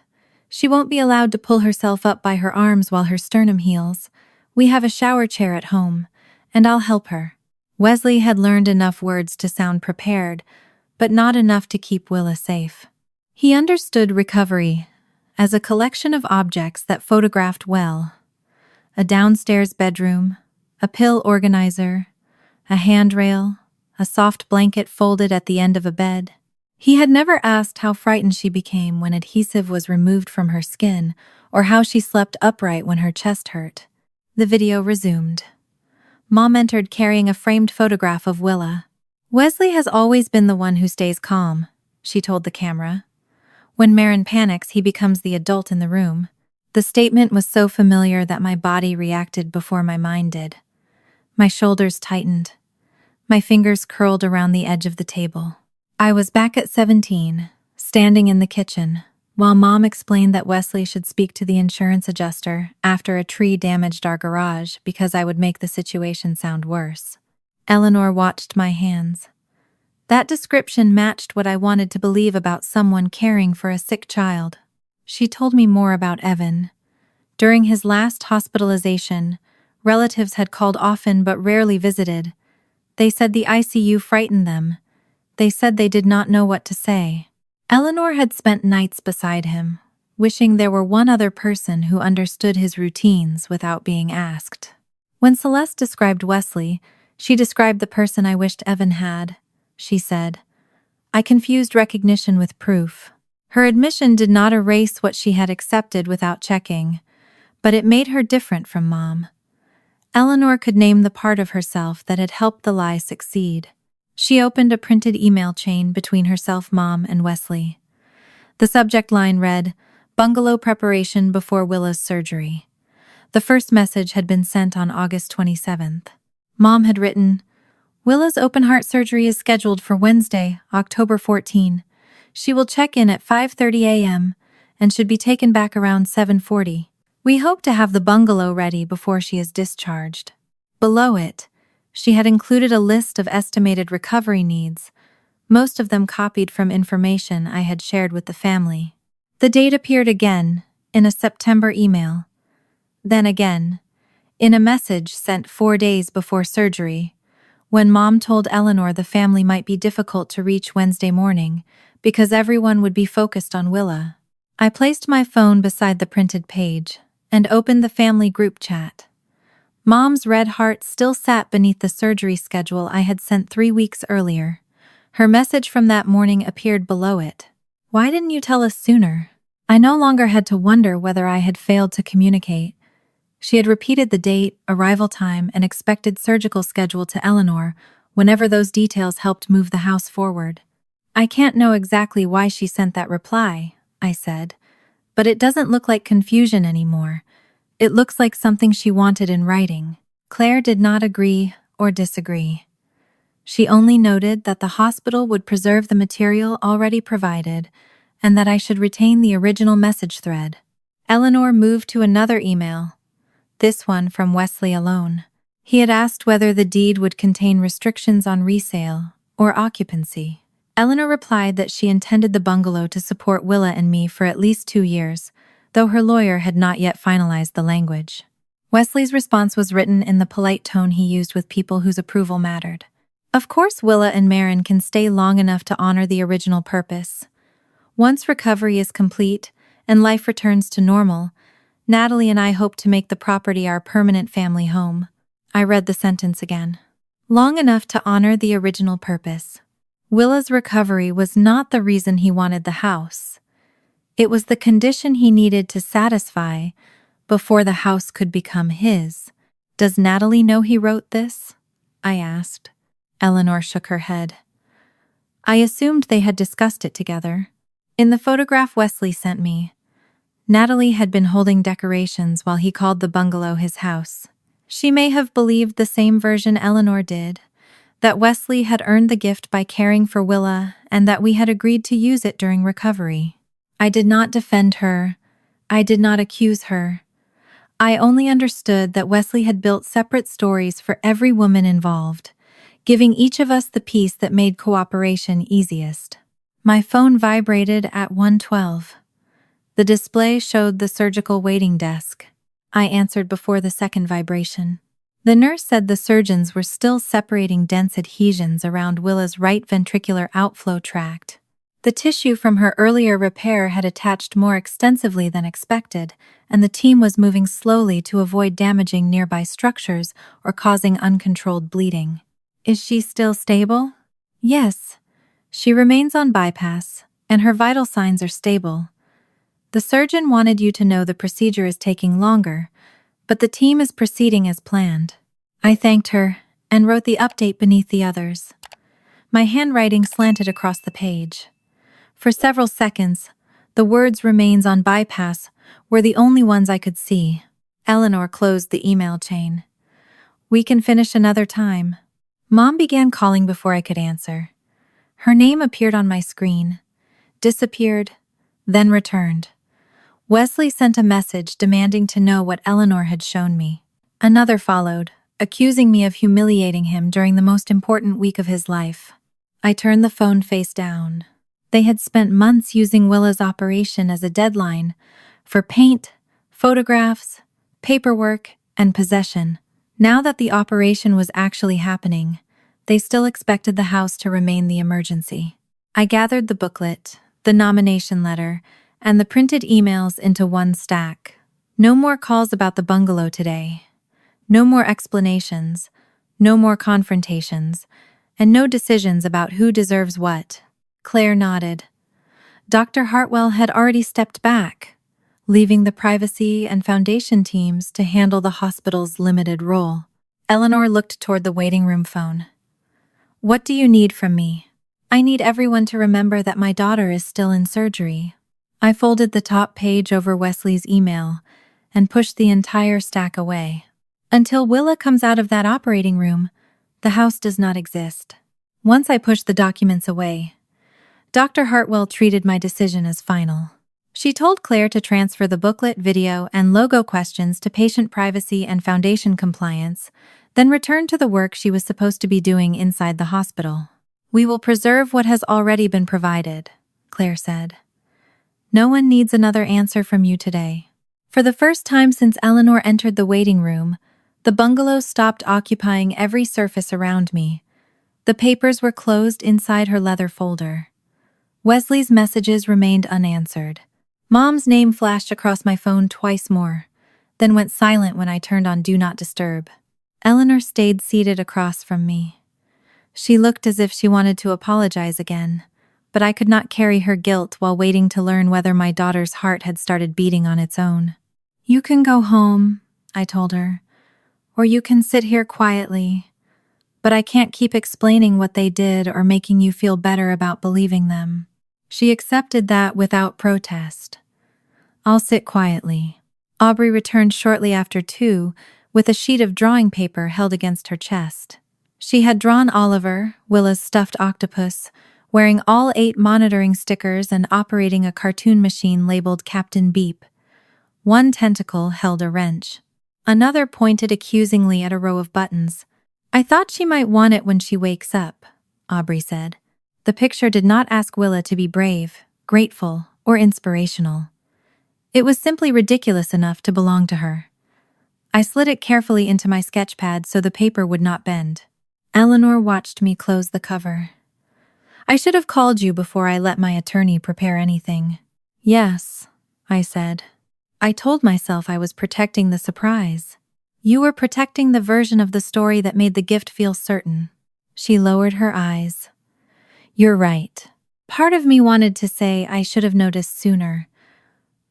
She won't be allowed to pull herself up by her arms while her sternum heals. We have a shower chair at home, and I'll help her." Wesley had learned enough words to sound prepared, but not enough to keep Willa safe. He understood recovery as a collection of objects that photographed well: a downstairs bedroom, a pill organizer, a handrail, a soft blanket folded at the end of a bed. He had never asked how frightened she became when adhesive was removed from her skin, or how she slept upright when her chest hurt. The video resumed. Mom entered carrying a framed photograph of Willa. "Wesley has always been the one who stays calm," she told the camera. "When Marin panics, he becomes the adult in the room." The statement was so familiar that my body reacted before my mind did. My shoulders tightened. My fingers curled around the edge of the table. I was back at 17, standing in the kitchen, while Mom explained that Wesley should speak to the insurance adjuster after a tree damaged our garage because I would make the situation sound worse. Eleanor watched my hands. That description matched what I wanted to believe about someone caring for a sick child. She told me more about Evan. During his last hospitalization, relatives had called often but rarely visited. They said the ICU frightened them. They said they did not know what to say. Eleanor had spent nights beside him, wishing there were one other person who understood his routines without being asked. When Celeste described Wesley, she described the person I wished Evan had. She said, "I confused recognition with proof." Her admission did not erase what she had accepted without checking, but it made her different from Mom. Eleanor could name the part of herself that had helped the lie succeed. She opened a printed email chain between herself, Mom, and Wesley. The subject line read, "Bungalow preparation before Willa's surgery." The first message had been sent on August 27th. Mom had written, "Willa's open-heart surgery is scheduled for Wednesday, October 14. She will check in at 5:30 a.m. and should be taken back around 7:40. We hope to have the bungalow ready before she is discharged." Below it, she had included a list of estimated recovery needs, most of them copied from information I had shared with the family. The date appeared again in a September email, then again in a message sent 4 days before surgery, when Mom told Eleanor the family might be difficult to reach Wednesday morning because everyone would be focused on Willa. I placed my phone beside the printed page and opened the family group chat. Mom's red heart still sat beneath the surgery schedule I had sent 3 weeks earlier. Her message from that morning appeared below it. "Why didn't you tell us sooner?" I no longer had to wonder whether I had failed to communicate. She had repeated the date, arrival time, and expected surgical schedule to Eleanor whenever those details helped move the house forward. "I can't know exactly why she sent that reply," I said, "but it doesn't look like confusion anymore. It looks like something she wanted in writing." Claire did not agree or disagree. She only noted that the hospital would preserve the material already provided and that I should retain the original message thread. Eleanor moved to another email, this one from Wesley alone. He had asked whether the deed would contain restrictions on resale or occupancy. Eleanor replied that she intended the bungalow to support Willa and me for at least 2 years, though her lawyer had not yet finalized the language. Wesley's response was written in the polite tone he used with people whose approval mattered. "Of course Willa and Marin can stay long enough to honor the original purpose. Once recovery is complete and life returns to normal, Natalie and I hope to make the property our permanent family home." I read the sentence again. Long enough to honor the original purpose. Willa's recovery was not the reason he wanted the house. It was the condition he needed to satisfy before the house could become his. Does Natalie know he wrote this? I asked. Eleanor shook her head. I assumed they had discussed it together. In the photograph Wesley sent me, Natalie had been holding decorations while he called the bungalow his house. She may have believed the same version Eleanor did, that Wesley had earned the gift by caring for Willa and that we had agreed to use it during recovery. I did not defend her. I did not accuse her. I only understood that Wesley had built separate stories for every woman involved, giving each of us the piece that made cooperation easiest. My phone vibrated at 1:12. The display showed the surgical waiting desk. I answered before the second vibration. The nurse said the surgeons were still separating dense adhesions around Willa's right ventricular outflow tract. The tissue from her earlier repair had attached more extensively than expected, and the team was moving slowly to avoid damaging nearby structures or causing uncontrolled bleeding. Is she still stable? Yes. She remains on bypass, and her vital signs are stable. The surgeon wanted you to know the procedure is taking longer, but the team is proceeding as planned. I thanked her and wrote the update beneath the others. My handwriting slanted across the page. For several seconds, the words "remains on bypass" were the only ones I could see. Eleanor closed the email chain. We can finish another time. Mom began calling before I could answer. Her name appeared on my screen, disappeared, then returned. Wesley sent a message demanding to know what Eleanor had shown me. Another followed, accusing me of humiliating him during the most important week of his life. I turned the phone face down. They had spent months using Willa's operation as a deadline for paint, photographs, paperwork, and possession. Now that the operation was actually happening, they still expected the house to remain the emergency. I gathered the booklet, the nomination letter, and the printed emails into one stack. No more calls about the bungalow today. No more explanations, no more confrontations, and no decisions about who deserves what. Claire nodded. Dr. Hartwell had already stepped back, leaving the privacy and foundation teams to handle the hospital's limited role. Eleanor looked toward the waiting room phone. What do you need from me? I need everyone to remember that my daughter is still in surgery. I folded the top page over Wesley's email and pushed the entire stack away. Until Willa comes out of that operating room, the house does not exist. Once I pushed the documents away, Dr. Hartwell treated my decision as final. She told Claire to transfer the booklet, video, and logo questions to patient privacy and foundation compliance, then return to the work she was supposed to be doing inside the hospital. We will preserve what has already been provided, Claire said. No one needs another answer from you today. For the first time since Eleanor entered the waiting room, the bungalow stopped occupying every surface around me. The papers were closed inside her leather folder. Wesley's messages remained unanswered. Mom's name flashed across my phone twice more, then went silent when I turned on Do Not Disturb. Eleanor stayed seated across from me. She looked as if she wanted to apologize again, but I could not carry her guilt while waiting to learn whether my daughter's heart had started beating on its own. You can go home, I told her, or you can sit here quietly, but I can't keep explaining what they did or making you feel better about believing them. She accepted that without protest. I'll sit quietly. Aubrey returned shortly after 2, with a sheet of drawing paper held against her chest. She had drawn Oliver, Willa's stuffed octopus, wearing all 8 monitoring stickers and operating a cartoon machine labeled Captain Beep. One tentacle held a wrench. Another pointed accusingly at a row of buttons. I thought she might want it when she wakes up, Aubrey said. The picture did not ask Willa to be brave, grateful, or inspirational. It was simply ridiculous enough to belong to her. I slid it carefully into my sketchpad so the paper would not bend. Eleanor watched me close the cover. I should have called you before I let my attorney prepare anything. Yes, I said. I told myself I was protecting the surprise. You were protecting the version of the story that made the gift feel certain. She lowered her eyes. You're right. Part of me wanted to say I should have noticed sooner,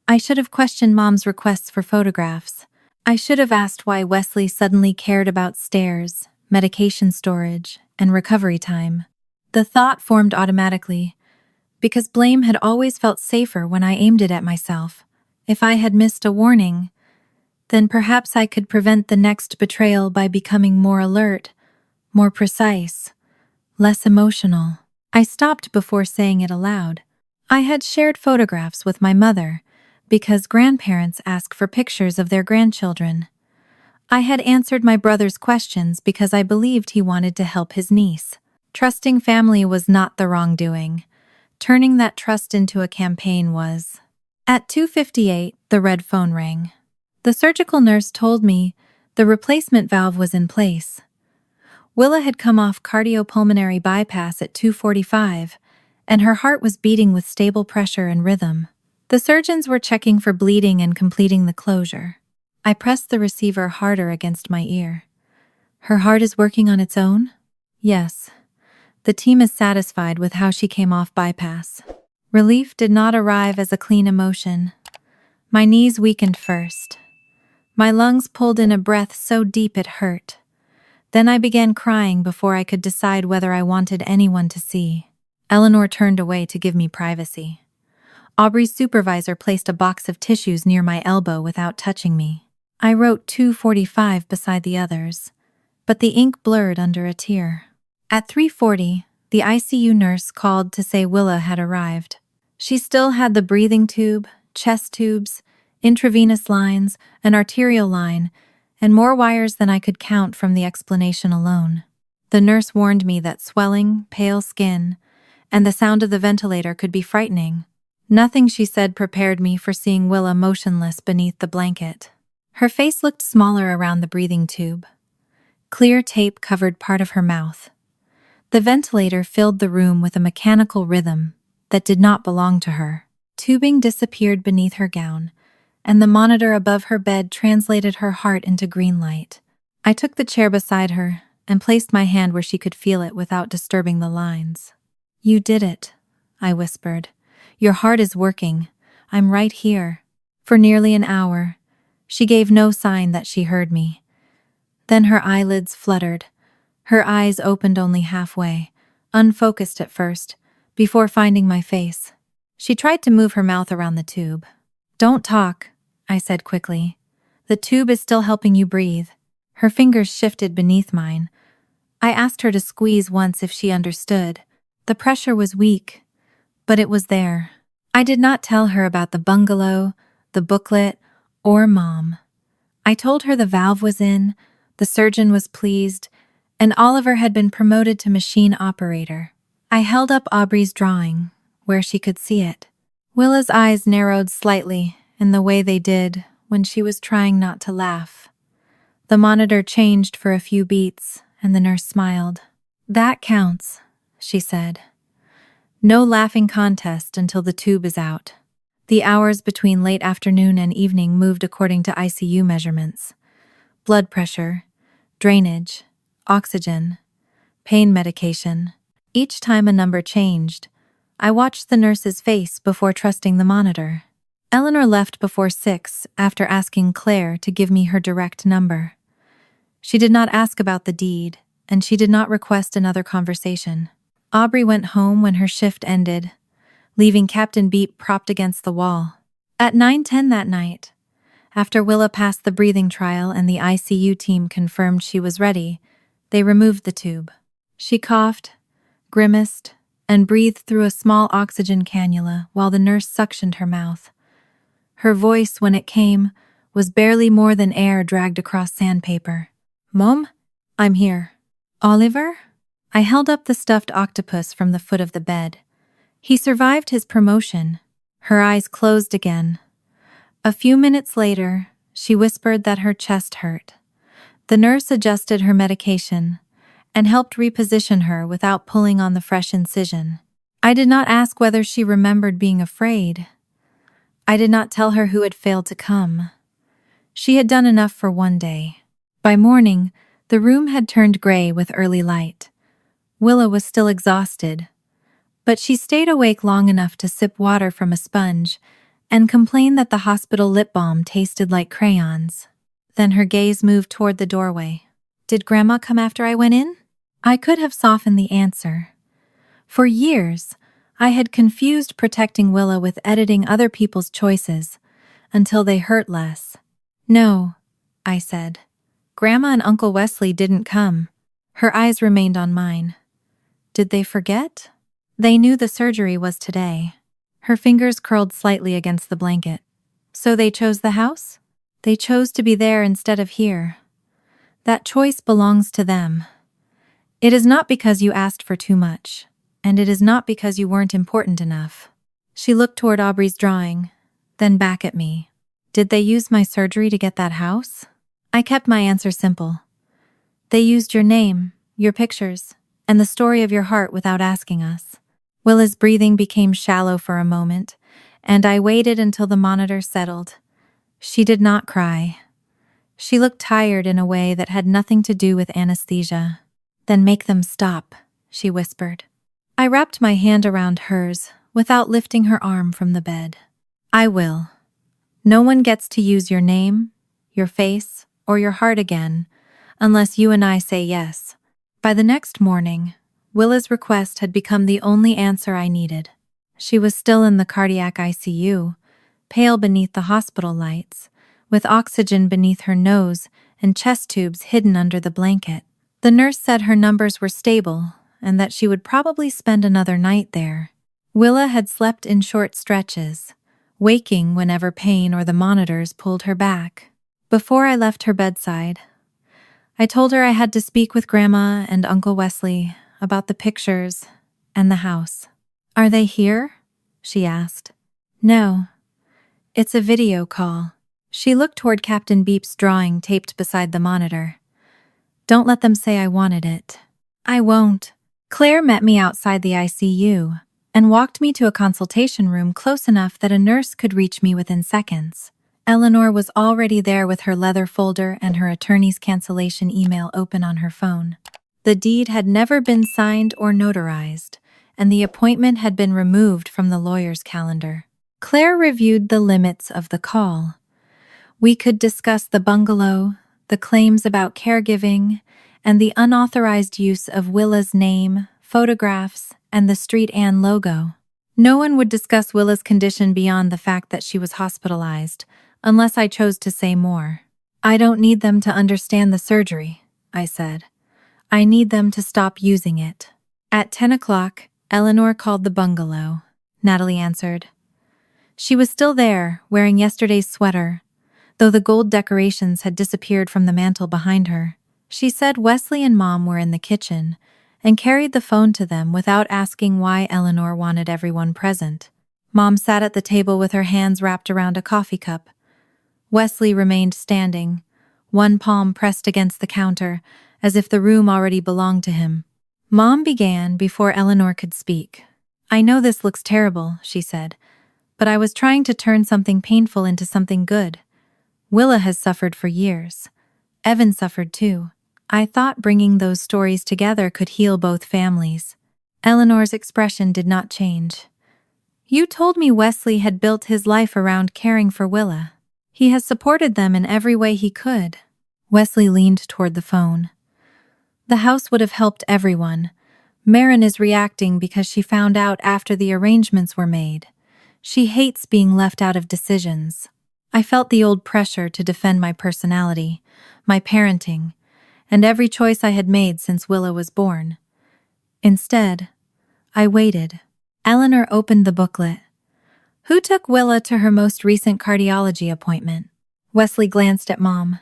I should have questioned Mom's requests for photographs. I should have asked why Wesley suddenly cared about stairs, medication storage, and recovery time. The thought formed automatically, because blame had always felt safer when I aimed it at myself. If I had missed a warning, then perhaps I could prevent the next betrayal by becoming more alert, more precise, less emotional. I stopped before saying it aloud. I had shared photographs with my mother because grandparents ask for pictures of their grandchildren. I had answered my brother's questions because I believed he wanted to help his niece. Trusting family was not the wrongdoing. Turning that trust into a campaign was. At 2:58, the red phone rang. The surgical nurse told me the replacement valve was in place. Willa had come off cardiopulmonary bypass at 2:45, and her heart was beating with stable pressure and rhythm. The surgeons were checking for bleeding and completing the closure. I pressed the receiver harder against my ear. Her heart is working on its own? Yes. The team is satisfied with how she came off bypass. Relief did not arrive as a clean emotion. My knees weakened first. My lungs pulled in a breath so deep it hurt. Then I began crying before I could decide whether I wanted anyone to see. Eleanor turned away to give me privacy. Aubrey's supervisor placed a box of tissues near my elbow without touching me. I wrote 2:45 beside the others, but the ink blurred under a tear. At 3:40, the ICU nurse called to say Willa had arrived. She still had the breathing tube, chest tubes, intravenous lines, an arterial line, and more wires than I could count from the explanation alone. The nurse warned me that swelling, pale skin, and the sound of the ventilator could be frightening. Nothing she said prepared me for seeing Willa motionless beneath the blanket. Her face looked smaller around the breathing tube. Clear tape covered part of her mouth. The ventilator filled the room with a mechanical rhythm that did not belong to her. Tubing disappeared beneath her gown, and the monitor above her bed translated her heart into green light. I took the chair beside her and placed my hand where she could feel it without disturbing the lines. "You did it," I whispered. "Your heart is working. I'm right here." For nearly an hour, she gave no sign that she heard me. Then her eyelids fluttered. Her eyes opened only halfway, unfocused at first, before finding my face. She tried to move her mouth around the tube. "Don't talk," I said quickly. "The tube is still helping you breathe." Her fingers shifted beneath mine. I asked her to squeeze once if she understood. The pressure was weak, but it was there. I did not tell her about the bungalow, the booklet, or Mom. I told her the valve was in, the surgeon was pleased, and Oliver had been promoted to machine operator. I held up Aubrey's drawing, where she could see it. Willa's eyes narrowed slightly in the way they did when she was trying not to laugh. The monitor changed for a few beats, and the nurse smiled. "That counts," she said. "No laughing contest until the tube is out." The hours between late afternoon and evening moved according to ICU measurements. Blood pressure, drainage, oxygen, pain medication. Each time a number changed, I watched the nurse's face before trusting the monitor. Eleanor left before 6 after asking Claire to give me her direct number. She did not ask about the deed, and she did not request another conversation. Aubrey went home when her shift ended, leaving Captain Beep propped against the wall. At 9:10 that night, after Willa passed the breathing trial and the ICU team confirmed she was ready, they removed the tube. She coughed, grimaced, and breathed through a small oxygen cannula while the nurse suctioned her mouth. Her voice, when it came, was barely more than air dragged across sandpaper. "Mom, I'm here." "Oliver?" I held up the stuffed octopus from the foot of the bed. He survived his promotion. Her eyes closed again. A few minutes later, she whispered that her chest hurt. The nurse adjusted her medication and helped reposition her without pulling on the fresh incision. I did not ask whether she remembered being afraid. I did not tell her who had failed to come. She had done enough for one day. By morning, the room had turned gray with early light. Willa was still exhausted, but she stayed awake long enough to sip water from a sponge and complained that the hospital lip balm tasted like crayons. Then her gaze moved toward the doorway. Did Grandma come after I went in? I could have softened the answer. For years, I had confused protecting Willa with editing other people's choices, until they hurt less. No, I said. Grandma and Uncle Wesley didn't come. Her eyes remained on mine. Did they forget? They knew the surgery was today. Her fingers curled slightly against the blanket. So they chose the house? They chose to be there instead of here. That choice belongs to them. It is not because you asked for too much, and it is not because you weren't important enough. She looked toward Aubrey's drawing, then back at me. Did they use my surgery to get that house? I kept my answer simple. They used your name, your pictures, and the story of your heart without asking us. Willa's breathing became shallow for a moment, and I waited until the monitor settled. She did not cry. She looked tired in a way that had nothing to do with anesthesia. Then make them stop, she whispered. I wrapped my hand around hers without lifting her arm from the bed. I will. No one gets to use your name, your face, or your heart again, unless you and I say yes. By the next morning, Willa's request had become the only answer I needed. She was still in the cardiac ICU, pale beneath the hospital lights, with oxygen beneath her nose and chest tubes hidden under the blanket. The nurse said her numbers were stable and that she would probably spend another night there. Willa had slept in short stretches, waking whenever pain or the monitors pulled her back. Before I left her bedside, I told her I had to speak with Grandma and Uncle Wesley about the pictures and the house. Are they here? She asked. No. It's a video call. She looked toward Captain Beep's drawing taped beside the monitor. Don't let them say I wanted it. I won't. Claire met me outside the ICU and walked me to a consultation room close enough that a nurse could reach me within seconds. Eleanor was already there with her leather folder and her attorney's cancellation email open on her phone. The deed had never been signed or notarized, and the appointment had been removed from the lawyer's calendar. Claire reviewed the limits of the call. We could discuss the bungalow, the claims about caregiving, and the unauthorized use of Willa's name, photographs, and the Street Ann logo. No one would discuss Willa's condition beyond the fact that she was hospitalized, unless I chose to say more. I don't need them to understand the surgery, I said. I need them to stop using it. At 10 o'clock, Eleanor called the bungalow. Natalie answered. She was still there, wearing yesterday's sweater, though the gold decorations had disappeared from the mantel behind her. She said Wesley and Mom were in the kitchen, and carried the phone to them without asking why Eleanor wanted everyone present. Mom sat at the table with her hands wrapped around a coffee cup. Wesley remained standing, one palm pressed against the counter, as if the room already belonged to him. Mom began before Eleanor could speak. I know this looks terrible, she said, but I was trying to turn something painful into something good. Willa has suffered for years. Evan suffered too. I thought bringing those stories together could heal both families. Eleanor's expression did not change. You told me Wesley had built his life around caring for Willa. He has supported them in every way he could. Wesley leaned toward the phone. The house would have helped everyone. Marin is reacting because she found out after the arrangements were made. She hates being left out of decisions. I felt the old pressure to defend my personality, my parenting, and every choice I had made since Willa was born. Instead, I waited. Eleanor opened the booklet. Who took Willa to her most recent cardiology appointment? Wesley glanced at Mom.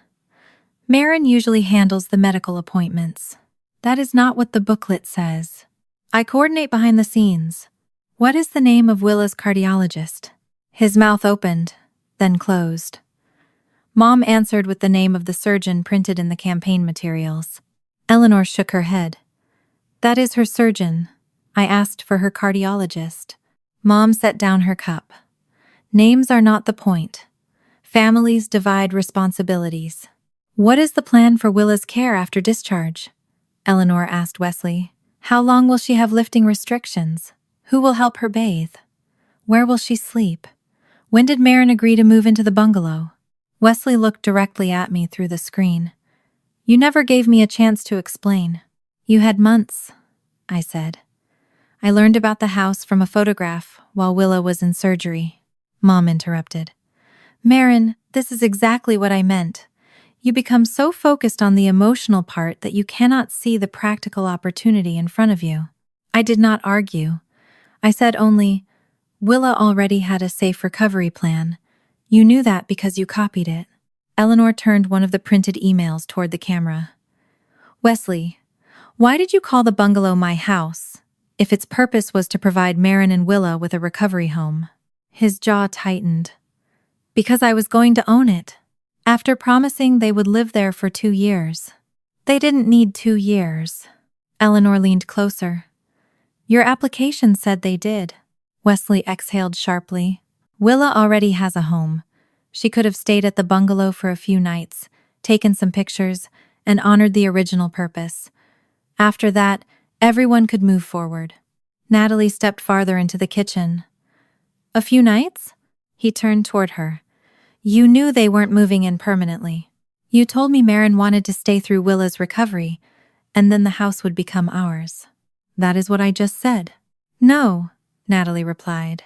Marin usually handles the medical appointments. That is not what the booklet says. I coordinate behind the scenes. What is the name of Willa's cardiologist? His mouth opened, then closed. Mom answered with the name of the surgeon printed in the campaign materials. Eleanor shook her head. That is her surgeon. I asked for her cardiologist. Mom set down her cup. Names are not the point. Families divide responsibilities. What is the plan for Willa's care after discharge? Eleanor asked Wesley. How long will she have lifting restrictions? Who will help her bathe? Where will she sleep? When did Marin agree to move into the bungalow? Wesley looked directly at me through the screen. You never gave me a chance to explain. You had months, I said. I learned about the house from a photograph while Willa was in surgery. Mom interrupted. Marin, this is exactly what I meant. You become so focused on the emotional part that you cannot see the practical opportunity in front of you. I did not argue. I said only, Willa already had a safe recovery plan. You knew that because you copied it. Eleanor turned one of the printed emails toward the camera. Wesley, why did you call the bungalow my house, if its purpose was to provide Marin and Willa with a recovery home? His jaw tightened. Because I was going to own it, after promising they would live there for 2 years. They didn't need 2 years. Eleanor leaned closer. Your application said they did. Wesley exhaled sharply. Willa already has a home. She could have stayed at the bungalow for a few nights, taken some pictures, and honored the original purpose. After that, everyone could move forward. Natalie stepped farther into the kitchen. A few nights? He turned toward her. You knew they weren't moving in permanently. You told me Marin wanted to stay through Willa's recovery, and then the house would become ours. That is what I just said. No, Natalie replied.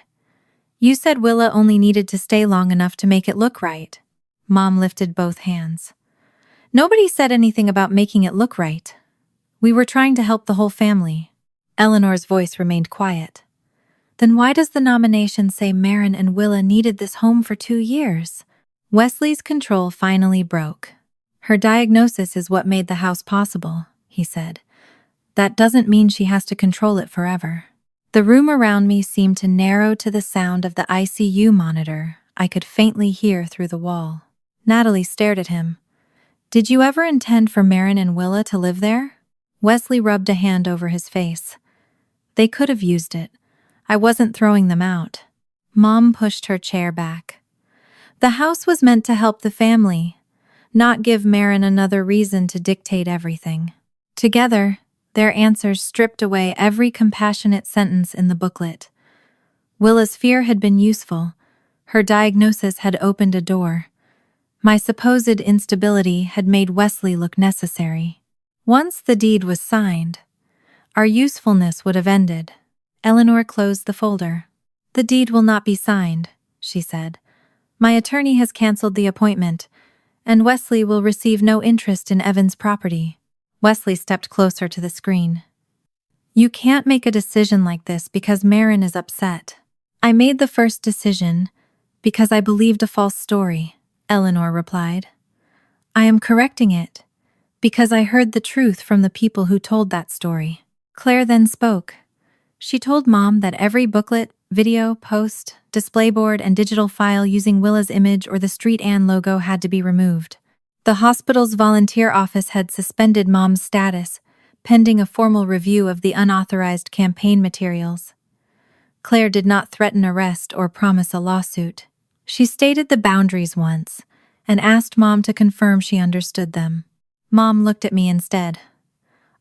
You said Willa only needed to stay long enough to make it look right. Mom lifted both hands. Nobody said anything about making it look right. We were trying to help the whole family. Eleanor's voice remained quiet. Then why does the nomination say Marin and Willa needed this home for 2 years? Wesley's control finally broke. Her diagnosis is what made the house possible, he said. That doesn't mean she has to control it forever. The room around me seemed to narrow to the sound of the ICU monitor I could faintly hear through the wall. Natalie stared at him. Did you ever intend for Marin and Willa to live there? Wesley rubbed a hand over his face. They could have used it. I wasn't throwing them out. Mom pushed her chair back. The house was meant to help the family, not give Marin another reason to dictate everything. Together, their answers stripped away every compassionate sentence in the booklet. Willa's fear had been useful. Her diagnosis had opened a door. My supposed instability had made Wesley look necessary. Once the deed was signed, our usefulness would have ended. Eleanor closed the folder. The deed will not be signed, she said. My attorney has canceled the appointment, and Wesley will receive no interest in Evan's property. Wesley stepped closer to the screen. You can't make a decision like this because Marin is upset. I made the first decision because I believed a false story, Eleanor replied. I am correcting it because I heard the truth from the people who told that story. Claire then spoke. She told Mom that every booklet, video, post, display board, and digital file using Willa's image or the Street Ann logo had to be removed. The hospital's volunteer office had suspended Mom's status, pending a formal review of the unauthorized campaign materials. Claire did not threaten arrest or promise a lawsuit. She stated the boundaries once and asked Mom to confirm she understood them. Mom looked at me instead.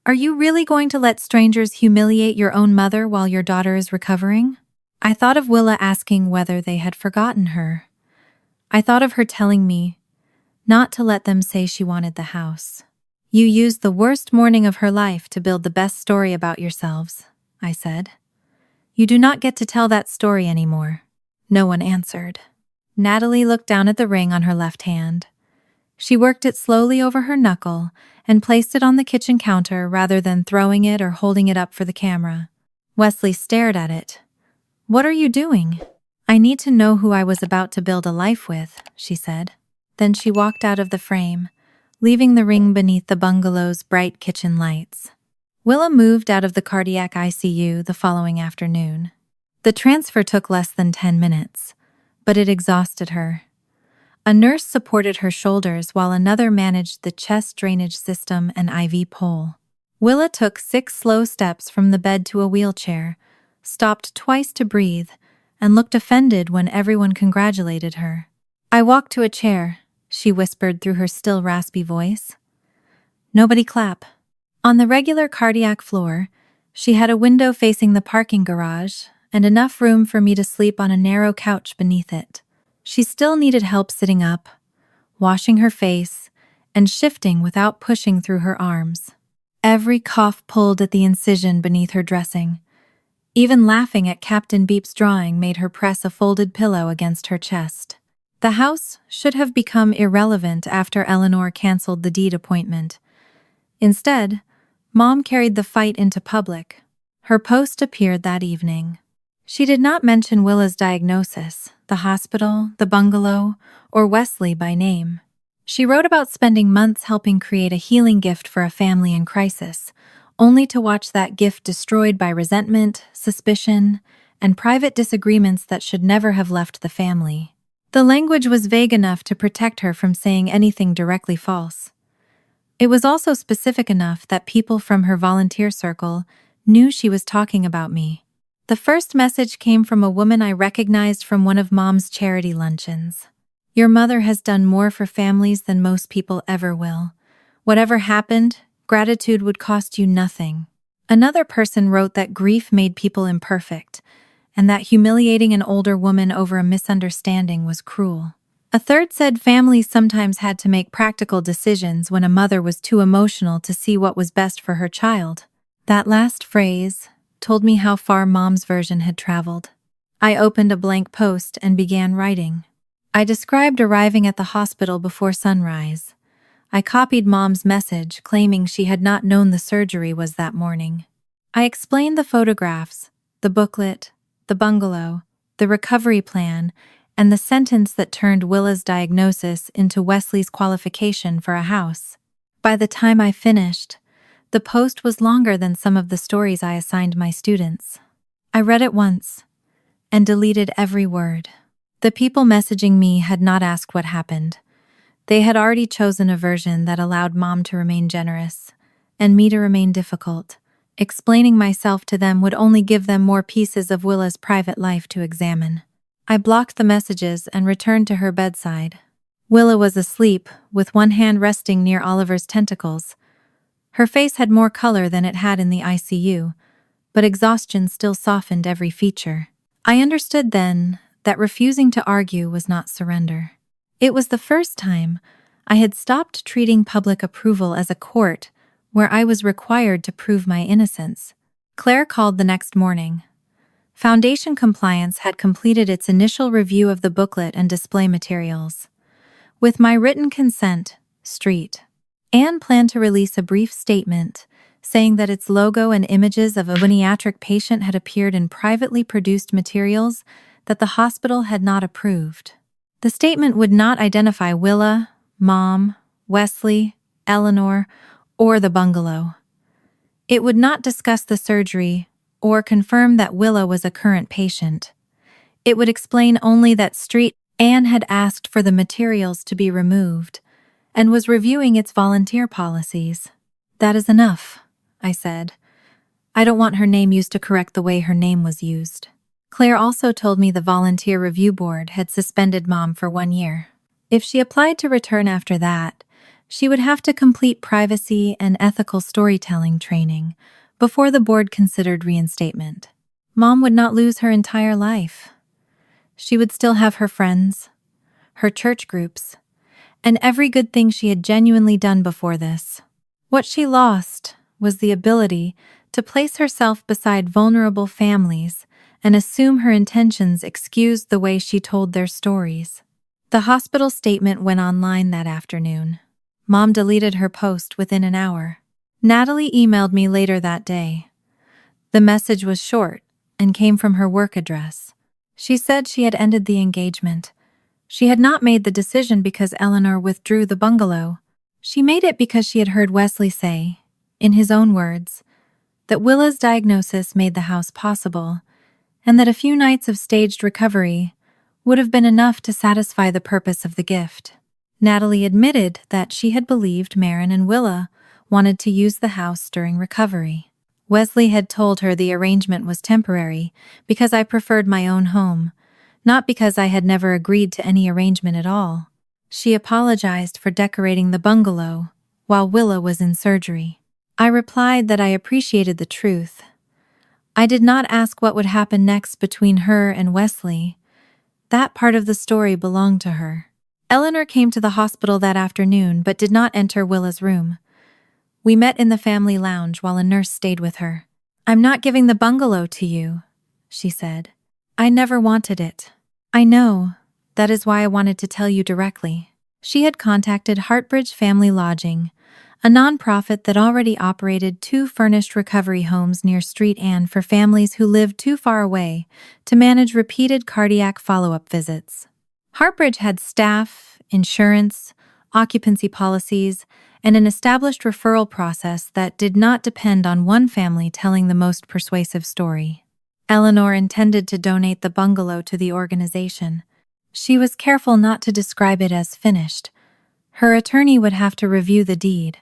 Are you really going to let strangers humiliate your own mother while your daughter is recovering? I thought of Willa asking whether they had forgotten her. I thought of her telling me not to let them say she wanted the house. You used the worst morning of her life to build the best story about yourselves, I said. You do not get to tell that story anymore. No one answered. Natalie looked down at the ring on her left hand. She worked it slowly over her knuckle and placed it on the kitchen counter rather than throwing it or holding it up for the camera. Wesley stared at it. What are you doing? I need to know who I was about to build a life with, she said. Then she walked out of the frame, leaving the ring beneath the bungalow's bright kitchen lights. Willa moved out of the cardiac ICU the following afternoon. The transfer took less than 10 minutes, but it exhausted her. A nurse supported her shoulders while another managed the chest drainage system and IV pole. Willa took 6 slow steps from the bed to a wheelchair, stopped twice to breathe, and looked offended when everyone congratulated her. I walked to a chair, she whispered through her still raspy voice. Nobody clap. On the regular cardiac floor, she had a window facing the parking garage and enough room for me to sleep on a narrow couch beneath it. She still needed help sitting up, washing her face, and shifting without pushing through her arms. Every cough pulled at the incision beneath her dressing. Even laughing at Captain Beep's drawing made her press a folded pillow against her chest. The house should have become irrelevant after Eleanor canceled the deed appointment. Instead, Mom carried the fight into public. Her post appeared that evening. She did not mention Willa's diagnosis, the hospital, the bungalow, or Wesley by name. She wrote about spending months helping create a healing gift for a family in crisis, only to watch that gift destroyed by resentment, suspicion, and private disagreements that should never have left the family. The language was vague enough to protect her from saying anything directly false. It was also specific enough that people from her volunteer circle knew she was talking about me. The first message came from a woman I recognized from one of Mom's charity luncheons. "Your mother has done more for families than most people ever will. Whatever happened, gratitude would cost you nothing." Another person wrote that grief made people imperfect, and that humiliating an older woman over a misunderstanding was cruel. A third said families sometimes had to make practical decisions when a mother was too emotional to see what was best for her child. That last phrase told me how far Mom's version had traveled. I opened a blank post and began writing. I described arriving at the hospital before sunrise. I copied Mom's message claiming she had not known the surgery was that morning. I explained the photographs, the booklet, the bungalow, the recovery plan, and the sentence that turned Willa's diagnosis into Wesley's qualification for a house. By the time I finished, the post was longer than some of the stories I assigned my students. I read it once and deleted every word. The people messaging me had not asked what happened. They had already chosen a version that allowed Mom to remain generous and me to remain difficult. Explaining myself to them would only give them more pieces of Willa's private life to examine. I blocked the messages and returned to her bedside. Willa was asleep, with one hand resting near Oliver's tentacles. Her face had more color than it had in the ICU, but exhaustion still softened every feature. I understood then that refusing to argue was not surrender. It was the first time I had stopped treating public approval as a court where I was required to prove my innocence. Claire called the next morning. Foundation Compliance had completed its initial review of the booklet and display materials. With my written consent, Street. Anne planned to release a brief statement saying that its logo and images of a bariatric patient had appeared in privately produced materials that the hospital had not approved. The statement would not identify Willa, Mom, Wesley, Eleanor, or the bungalow. It would not discuss the surgery or confirm that Willa was a current patient. It would explain only that Street Anne had asked for the materials to be removed and was reviewing its volunteer policies. "That is enough," I said. "I don't want her name used to correct the way her name was used." Claire also told me the volunteer review board had suspended Mom for 1 year. If she applied to return after that, she would have to complete privacy and ethical storytelling training before the board considered reinstatement. Mom would not lose her entire life. She would still have her friends, her church groups, and every good thing she had genuinely done before this. What she lost was the ability to place herself beside vulnerable families and assume her intentions excused the way she told their stories. The hospital statement went online that afternoon. Mom deleted her post within an hour. Natalie emailed me later that day. The message was short and came from her work address. She said she had ended the engagement. She had not made the decision because Eleanor withdrew the bungalow. She made it because she had heard Wesley say, in his own words, that Willa's diagnosis made the house possible, and that a few nights of staged recovery would have been enough to satisfy the purpose of the gift. Natalie admitted that she had believed Marin and Willa wanted to use the house during recovery. Wesley had told her the arrangement was temporary because I preferred my own home, not because I had never agreed to any arrangement at all. She apologized for decorating the bungalow while Willa was in surgery. I replied that I appreciated the truth. I did not ask what would happen next between her and Wesley, That part of the story belonged to her. Eleanor came to the hospital that afternoon but did not enter Willa's room. We met in the family lounge while a nurse stayed with her. "I'm not giving the bungalow to you," she said. "I never wanted it." "I know. That is why I wanted to tell you directly." She had contacted Heartbridge Family Lodging, a nonprofit that already operated 2 furnished recovery homes near Street Anne for families who lived too far away to manage repeated cardiac follow-up visits. Heartbridge had staff, insurance, occupancy policies, and an established referral process that did not depend on one family telling the most persuasive story. Eleanor intended to donate the bungalow to the organization. She was careful not to describe it as finished. Her attorney would have to review the deed.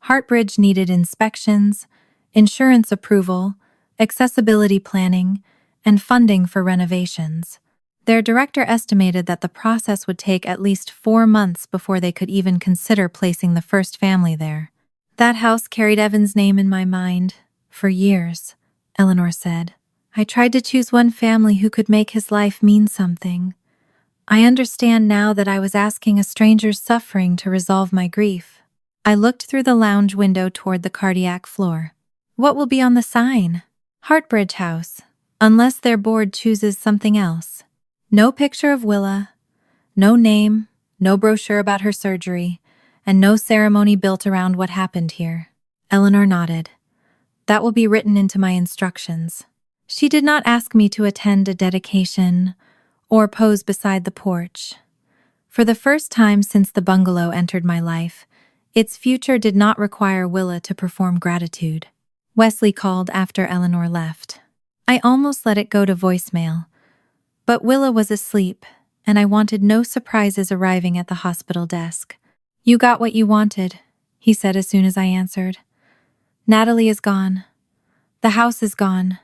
Heartbridge needed inspections, insurance approval, accessibility planning, and funding for renovations. Their director estimated that the process would take at least 4 months before they could even consider placing the first family there. "That house carried Evan's name in my mind for years," Eleanor said. "I tried to choose one family who could make his life mean something. I understand now that I was asking a stranger's suffering to resolve my grief." I looked through the lounge window toward the cardiac floor. "What will be on the sign?" "Heartbridge House, unless their board chooses something else." No picture of Willa, no name, no brochure about her surgery, and no ceremony built around what happened here. Eleanor nodded. "That will be written into my instructions." She did not ask me to attend a dedication or pose beside the porch. For the first time since the bungalow entered my life, its future did not require Willa to perform gratitude. Wesley called after Eleanor left. I almost let it go to voicemail, but Willa was asleep, and I wanted no surprises arriving at the hospital desk. "You got what you wanted," he said as soon as I answered. "Natalie is gone. The house is gone.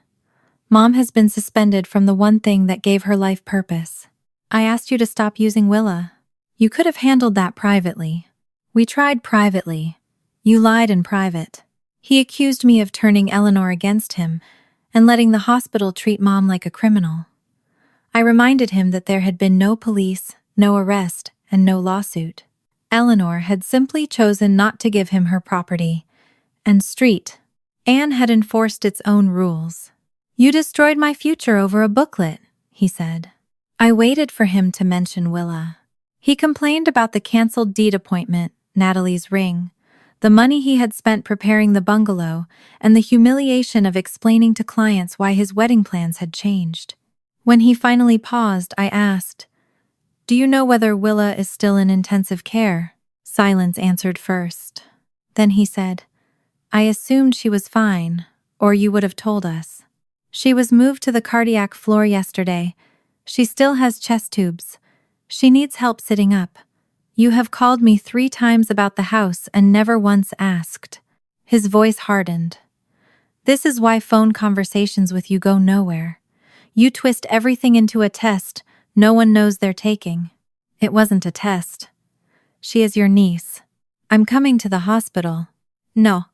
Mom has been suspended from the one thing that gave her life purpose. I asked you to stop using Willa. You could have handled that privately." "We tried privately. You lied in private." He accused me of turning Eleanor against him and letting the hospital treat Mom like a criminal. I reminded him that there had been no police, no arrest, and no lawsuit. Eleanor had simply chosen not to give him her property. And Street Anne had enforced its own rules. "You destroyed my future over a booklet," he said. I waited for him to mention Willa. He complained about the canceled deed appointment, Natalie's ring, the money he had spent preparing the bungalow, and the humiliation of explaining to clients why his wedding plans had changed. When he finally paused, I asked, "Do you know whether Willa is still in intensive care?" Silence answered first. Then he said, "I assumed she was fine, or you would have told us. She was moved to the cardiac floor yesterday. She still has chest tubes. She needs help sitting up. You have called me 3 times about the house and never once asked." His voice hardened. "This is why phone conversations with you go nowhere. You twist everything into a test no one knows they're taking." "It wasn't a test. She is your niece. I'm coming to the hospital." "No.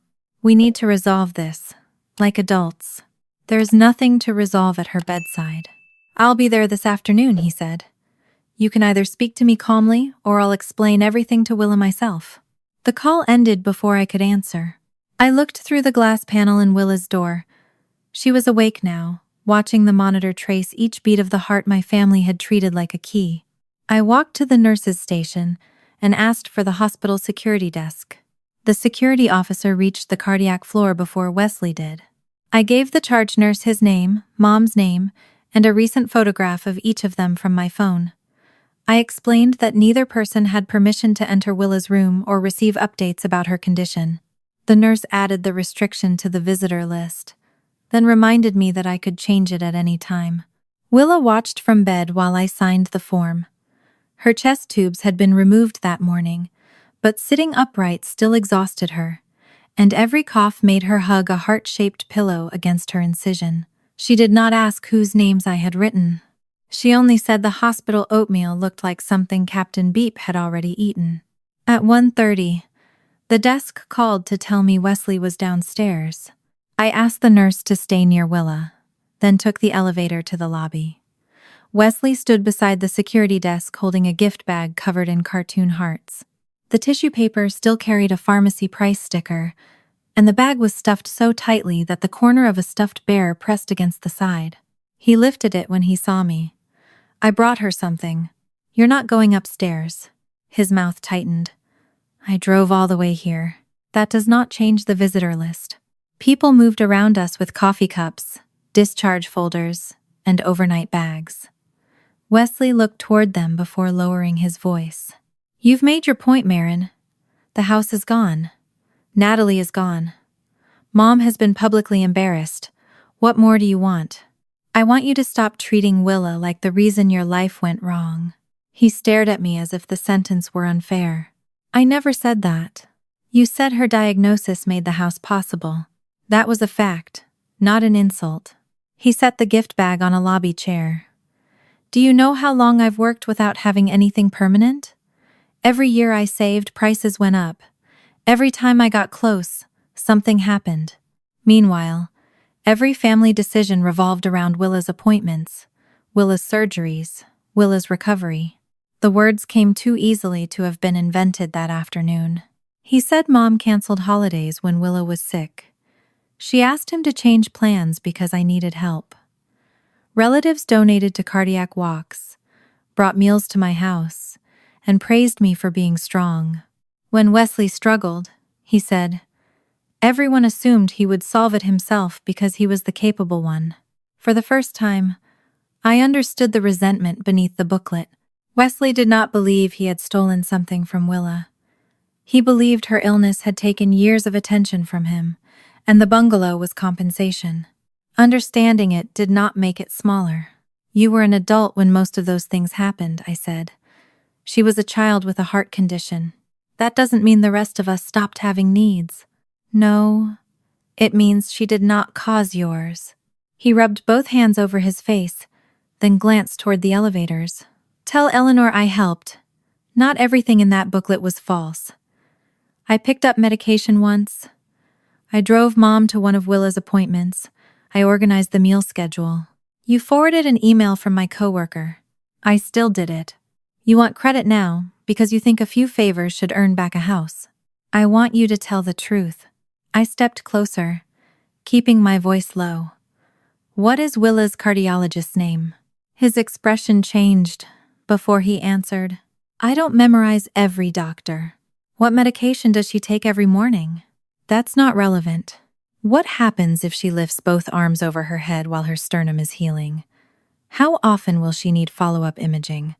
We need to resolve this, like adults." "There's nothing to resolve at her bedside." "I'll be there this afternoon," he said. "You can either speak to me calmly or I'll explain everything to Willa myself." The call ended before I could answer. I looked through the glass panel in Willa's door. She was awake now, watching the monitor trace each beat of the heart my family had treated like a key. I walked to the nurse's station and asked for the hospital security desk. The security officer reached the cardiac floor before Wesley did. I gave the charge nurse his name, Mom's name, and a recent photograph of each of them from my phone. I explained that neither person had permission to enter Willa's room or receive updates about her condition. The nurse added the restriction to the visitor list, then reminded me that I could change it at any time. Willa watched from bed while I signed the form. Her chest tubes had been removed that morning, but sitting upright still exhausted her, and every cough made her hug a heart-shaped pillow against her incision. She did not ask whose names I had written. She only said the hospital oatmeal looked like something Captain Beep had already eaten. At 1:30, the desk called to tell me Wesley was downstairs. I asked the nurse to stay near Willa, then took the elevator to the lobby. Wesley stood beside the security desk holding a gift bag covered in cartoon hearts. The tissue paper still carried a pharmacy price sticker, and the bag was stuffed so tightly that the corner of a stuffed bear pressed against the side. He lifted it when he saw me. "I brought her something. You're not going upstairs." His mouth tightened. "I drove all the way here. That does not change the visitor list." People moved around us with coffee cups, discharge folders, and overnight bags. Wesley looked toward them before lowering his voice. "You've made your point, Marin. The house is gone. Natalie is gone. Mom has been publicly embarrassed. What more do you want? I want you to stop treating Willa like the reason your life went wrong." He stared at me as if the sentence were unfair. "I never said that. You said her diagnosis made the house possible. That was a fact, not an insult." He set the gift bag on a lobby chair. "Do you know how long I've worked without having anything permanent? Every year I saved, prices went up. Every time I got close, something happened. Meanwhile, every family decision revolved around Willa's appointments, Willa's surgeries, Willa's recovery." The words came too easily to have been invented that afternoon. He said Mom canceled holidays when Willa was sick. She asked him to change plans because I needed help. Relatives donated to cardiac walks, brought meals to my house, and praised me for being strong. When Wesley struggled, he said, everyone assumed he would solve it himself because he was the capable one. For the first time, I understood the resentment beneath the booklet. Wesley did not believe he had stolen something from Willa. He believed her illness had taken years of attention from him, and the bungalow was compensation. Understanding it did not make it smaller. "You were an adult when most of those things happened," I said. "She was a child with a heart condition. That doesn't mean the rest of us stopped having needs." "No, it means she did not cause yours." He rubbed both hands over his face, then glanced toward the elevators. "Tell Eleanor I helped. Not everything in that booklet was false. I picked up medication once. I drove Mom to one of Willa's appointments. I organized the meal schedule. You forwarded an email from my coworker. I still did it. You want credit now because you think a few favors should earn back a house. I want you to tell the truth." I stepped closer, keeping my voice low. "What is Willa's cardiologist's name?" His expression changed before he answered. "I don't memorize every doctor. What medication does she take every morning?" "That's not relevant. What happens if she lifts both arms over her head while her sternum is healing? How often will she need follow-up imaging?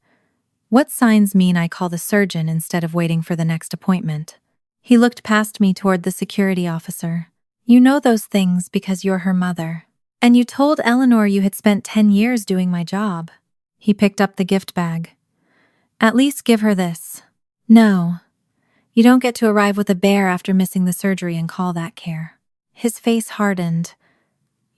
What signs mean I call the surgeon instead of waiting for the next appointment?" He looked past me toward the security officer. "You know those things because you're her mother. And you told Eleanor you had spent 10 years doing my job." He picked up the gift bag. "At least give her this." "No. You don't get to arrive with a bear after missing the surgery and call that care." His face hardened.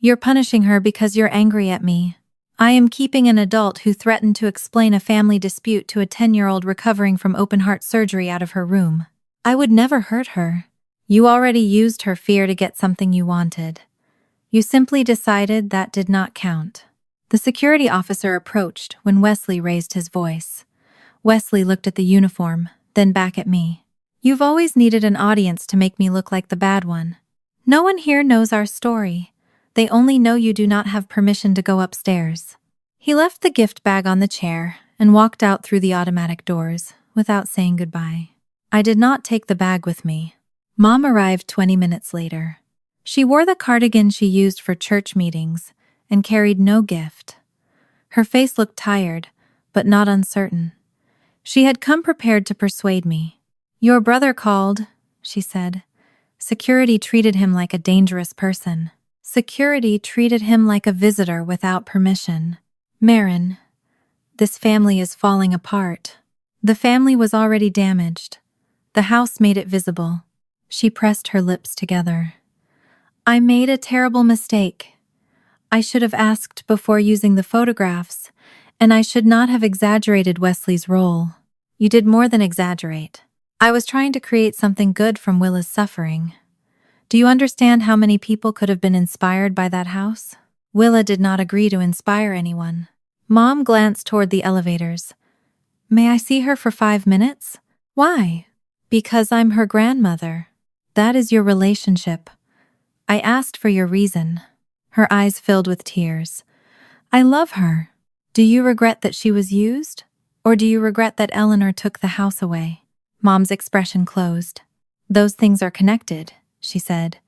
"You're punishing her because you're angry at me. I am keeping an adult who threatened to explain a family dispute to a 10-year-old recovering from open-heart surgery out of her room. I would never hurt her. You already used her fear to get something you wanted. You simply decided that did not count." The security officer approached when Wesley raised his voice. Wesley looked at the uniform, then back at me. "You've always needed an audience to make me look like the bad one. No one here knows our story. They only know you do not have permission to go upstairs." He left the gift bag on the chair and walked out through the automatic doors without saying goodbye. I did not take the bag with me. Mom arrived 20 minutes later. She wore the cardigan she used for church meetings and carried no gift. Her face looked tired, but not uncertain. She had come prepared to persuade me. "Your brother called," she said. "Security treated him like a dangerous person. Security treated him like a visitor without permission. Marin, this family is falling apart." The family was already damaged. The house made it visible. She pressed her lips together. "I made a terrible mistake. I should have asked before using the photographs, and I should not have exaggerated Wesley's role." "You did more than exaggerate. I was trying to create something good from Willa's suffering. Do you understand how many people could have been inspired by that house?" "Willa did not agree to inspire anyone." Mom glanced toward the elevators. May I see her for 5 minutes? Why? Because I'm her grandmother. That is your relationship. I asked for your reason. Her eyes filled with tears. I love her. Do you regret that she was used? Or do you regret that Eleanor took the house away? Mom's expression closed. Those things are connected, she said.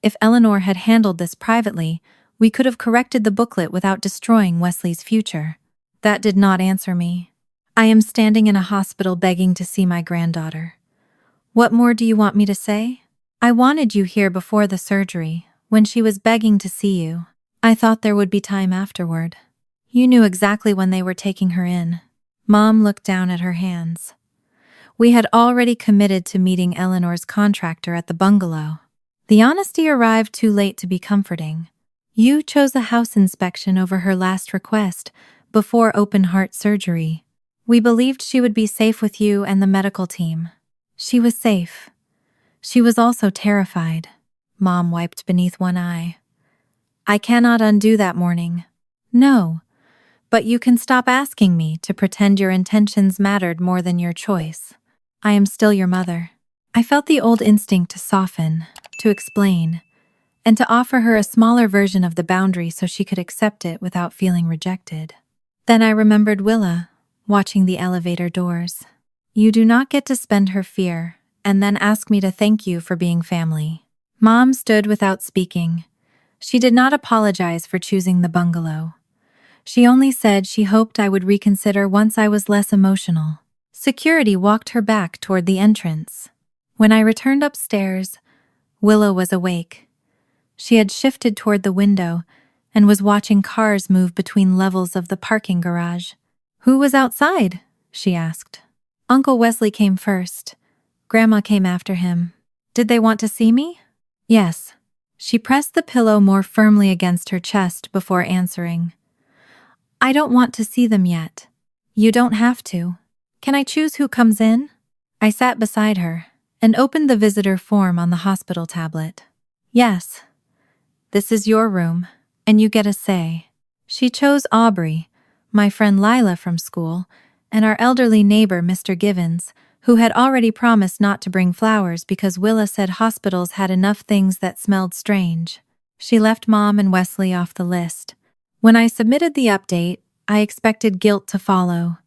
If Eleanor had handled this privately, we could have corrected the booklet without destroying Wesley's future. That did not answer me. I am standing in a hospital begging to see my granddaughter. What more do you want me to say? I wanted you here before the surgery, when she was begging to see you. I thought there would be time afterward. You knew exactly when they were taking her in. Mom looked down at her hands. We had already committed to meeting Eleanor's contractor at the bungalow. The honesty arrived too late to be comforting. You chose a house inspection over her last request, before open-heart surgery. We believed she would be safe with you and the medical team. She was safe. She was also terrified. Mom wiped beneath one eye. I cannot undo that morning. No, but you can stop asking me to pretend your intentions mattered more than your choice. I am still your mother. I felt the old instinct to soften, to explain, and to offer her a smaller version of the boundary so she could accept it without feeling rejected. Then I remembered Willa, watching the elevator doors. You do not get to spend her fear, and then ask me to thank you for being family. Mom stood without speaking. She did not apologize for choosing the bungalow. She only said she hoped I would reconsider once I was less emotional. Security walked her back toward the entrance. When I returned upstairs, Willa was awake. She had shifted toward the window and was watching cars move between levels of the parking garage. Who was outside? She asked. Uncle Wesley came first. Grandma came after him. Did they want to see me? Yes. She pressed the pillow more firmly against her chest before answering. I don't want to see them yet. You don't have to. Can I choose who comes in? I sat beside her and opened the visitor form on the hospital tablet. Yes. This is your room, and you get a say. She chose Aubrey, my friend Lila from school, and our elderly neighbor Mr. Givens, who had already promised not to bring flowers because Willa said hospitals had enough things that smelled strange. She left Mom and Wesley off the list. When I submitted the update, I expected guilt to follow.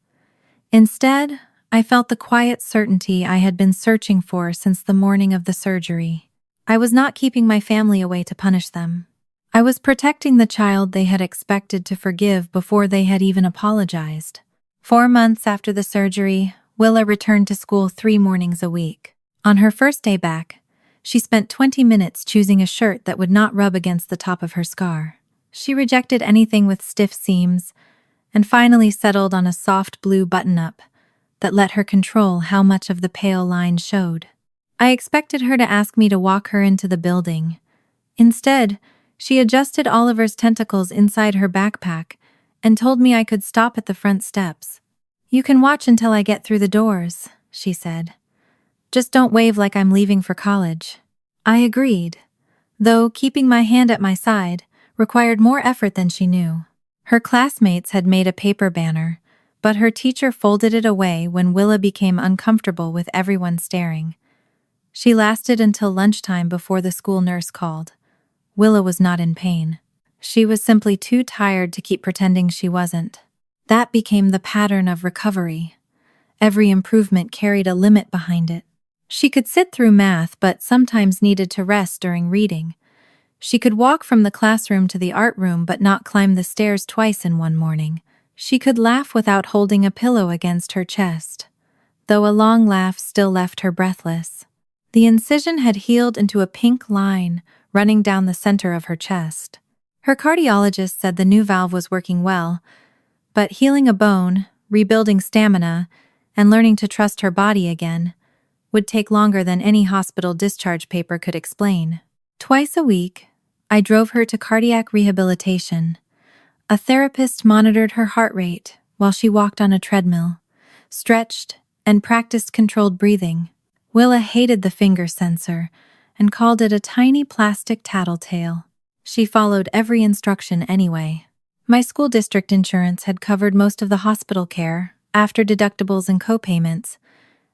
Instead, I felt the quiet certainty I had been searching for since the morning of the surgery. I was not keeping my family away to punish them. I was protecting the child they had expected to forgive before they had even apologized. 4 months after the surgery, Willa returned to school 3 mornings a week. On her first day back, she spent 20 minutes choosing a shirt that would not rub against the top of her scar. She rejected anything with stiff seams and finally settled on a soft blue button-up that let her control how much of the pale line showed. I expected her to ask me to walk her into the building. Instead, she adjusted Oliver's tentacles inside her backpack and told me I could stop at the front steps. You can watch until I get through the doors, she said. Just don't wave like I'm leaving for college. I agreed, though keeping my hand at my side required more effort than she knew. Her classmates had made a paper banner, but her teacher folded it away when Willa became uncomfortable with everyone staring. She lasted until lunchtime before the school nurse called. Willa was not in pain. She was simply too tired to keep pretending she wasn't. That became the pattern of recovery. Every improvement carried a limit behind it. She could sit through math but sometimes needed to rest during reading. She could walk from the classroom to the art room but not climb the stairs twice in one morning. She could laugh without holding a pillow against her chest, though a long laugh still left her breathless. The incision had healed into a pink line running down the center of her chest. Her cardiologist said the new valve was working well, but healing a bone, rebuilding stamina, and learning to trust her body again would take longer than any hospital discharge paper could explain. Twice a week, I drove her to cardiac rehabilitation. A therapist monitored her heart rate while she walked on a treadmill, stretched, and practiced controlled breathing. Willa hated the finger sensor and called it a tiny plastic tattletale. She followed every instruction anyway. My school district insurance had covered most of the hospital care, after deductibles and co-payments,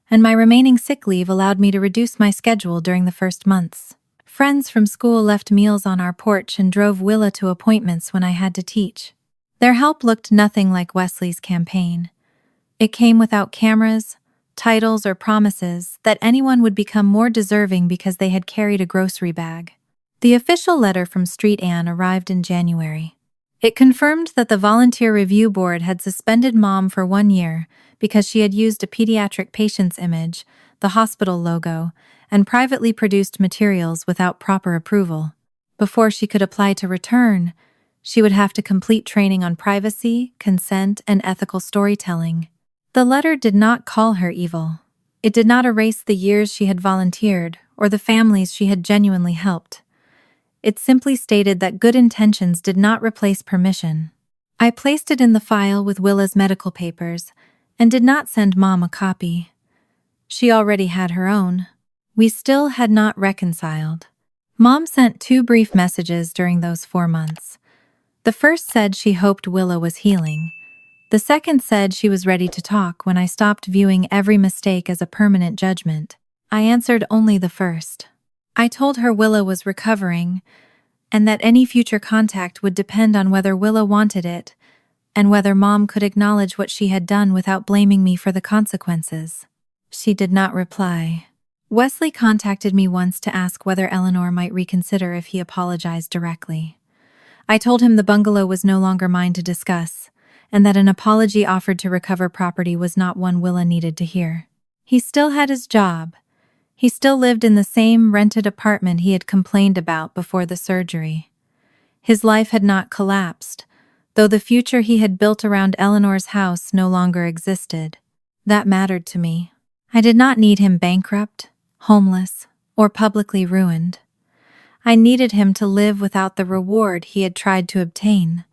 and my remaining sick leave allowed me to reduce my schedule during the first months. Friends from school left meals on our porch and drove Willa to appointments when I had to teach. Their help looked nothing like Wesley's campaign. It came without cameras, titles, or promises that anyone would become more deserving because they had carried a grocery bag. The official letter from Street Ann arrived in January. It confirmed that the Volunteer Review Board had suspended Mom for 1 year because she had used a pediatric patient's image, the hospital logo, and privately produced materials without proper approval. Before she could apply to return, she would have to complete training on privacy, consent, and ethical storytelling. The letter did not call her evil. It did not erase the years she had volunteered or the families she had genuinely helped. It simply stated that good intentions did not replace permission. I placed it in the file with Willa's medical papers and did not send Mom a copy. She already had her own. We still had not reconciled. Mom sent 2 brief messages during those 4 months. The first said she hoped Willa was healing. The second said she was ready to talk when I stopped viewing every mistake as a permanent judgment. I answered only the first. I told her Willa was recovering, and that any future contact would depend on whether Willa wanted it, and whether Mom could acknowledge what she had done without blaming me for the consequences. She did not reply. Wesley contacted me once to ask whether Eleanor might reconsider if he apologized directly. I told him the bungalow was no longer mine to discuss, and that an apology offered to recover property was not one Willa needed to hear. He still had his job. He still lived in the same rented apartment he had complained about before the surgery. His life had not collapsed, though the future he had built around Eleanor's house no longer existed. That mattered to me. I did not need him bankrupt, homeless, or publicly ruined. I needed him to live without the reward he had tried to obtain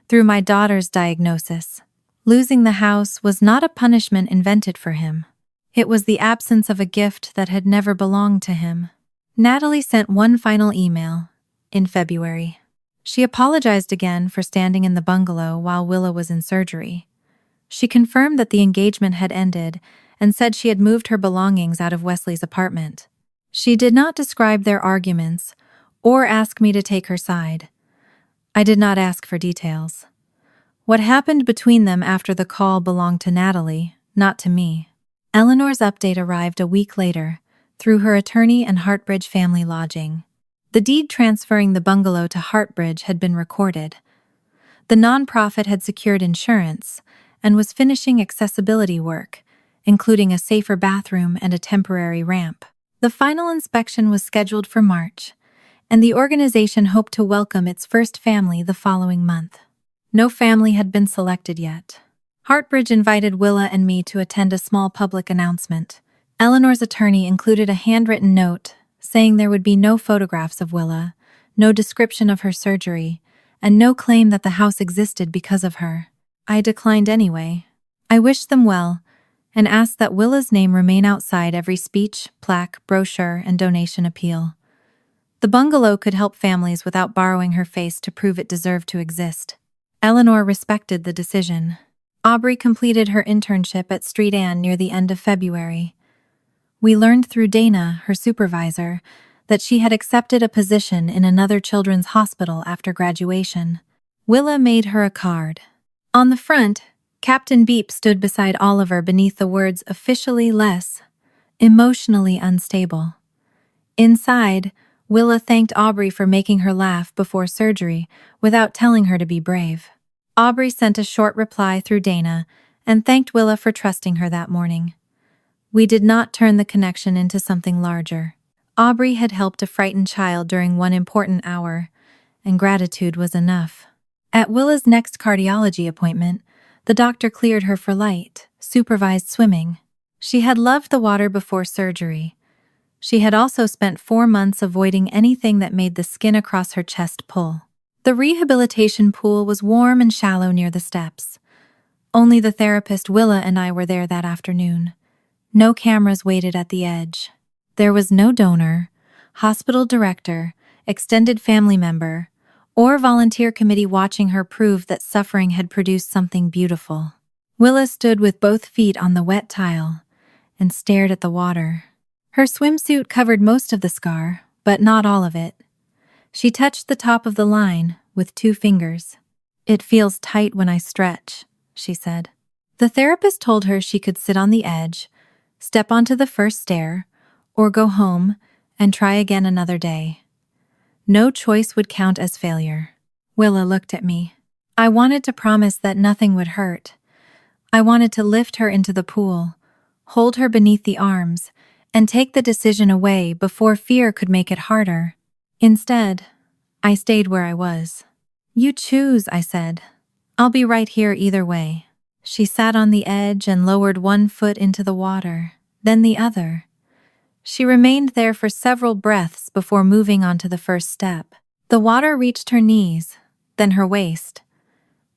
through my daughter's diagnosis. Losing the house was not a punishment invented for him. It was the absence of a gift that had never belonged to him. Natalie sent one final email in February. She apologized again for standing in the bungalow while Willa was in surgery. She confirmed that the engagement had ended and said she had moved her belongings out of Wesley's apartment. She did not describe their arguments or ask me to take her side. I did not ask for details. What happened between them after the call belonged to Natalie, not to me. Eleanor's update arrived a week later, through her attorney and Hartbridge Family Lodging. The deed transferring the bungalow to Hartbridge had been recorded. The nonprofit had secured insurance and was finishing accessibility work, including a safer bathroom and a temporary ramp. The final inspection was scheduled for March, and the organization hoped to welcome its first family the following month. No family had been selected yet. Hartbridge invited Willa and me to attend a small public announcement. Eleanor's attorney included a handwritten note saying there would be no photographs of Willa, no description of her surgery, and no claim that the house existed because of her. I declined anyway. I wished them well and asked that Willa's name remain outside every speech, plaque, brochure, and donation appeal. The bungalow could help families without borrowing her face to prove it deserved to exist. Eleanor respected the decision. Aubrey completed her internship at Street Ann near the end of February. We learned through Dana, her supervisor, that she had accepted a position in another children's hospital after graduation. Willa made her a card. On the front, Captain Beep stood beside Oliver beneath the words "officially less, emotionally unstable." Inside, Willa thanked Aubrey for making her laugh before surgery without telling her to be brave. Aubrey sent a short reply through Dana and thanked Willa for trusting her that morning. We did not turn the connection into something larger. Aubrey had helped a frightened child during one important hour, and gratitude was enough. At Willa's next cardiology appointment, the doctor cleared her for light, supervised swimming. She had loved the water before surgery. She had also spent 4 months avoiding anything that made the skin across her chest pull. The rehabilitation pool was warm and shallow near the steps. Only the therapist Willa and I were there that afternoon. No cameras waited at the edge. There was no donor, hospital director, extended family member, or volunteer committee watching her prove that suffering had produced something beautiful. Willa stood with both feet on the wet tile and stared at the water. Her swimsuit covered most of the scar, but not all of it. She touched the top of the line with 2 fingers. "It feels tight when I stretch," she said. The therapist told her she could sit on the edge, step onto the first stair, or go home and try again another day. No choice would count as failure. Willa looked at me. I wanted to promise that nothing would hurt. I wanted to lift her into the pool, hold her beneath the arms, and take the decision away before fear could make it harder. Instead, I stayed where I was. "You choose," I said. "I'll be right here either way." She sat on the edge and lowered 1 foot into the water, then the other. She remained there for several breaths before moving on to the first step. The water reached her knees, then her waist.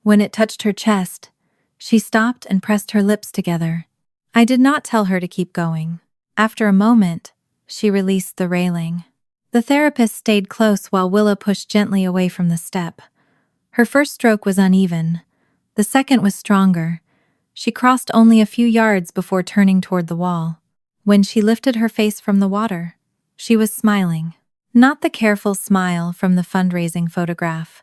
When it touched her chest, she stopped and pressed her lips together. I did not tell her to keep going. After a moment, she released the railing. The therapist stayed close while Willa pushed gently away from the step. Her first stroke was uneven. The second was stronger. She crossed only a few yards before turning toward the wall. When she lifted her face from the water, she was smiling. Not the careful smile from the fundraising photograph.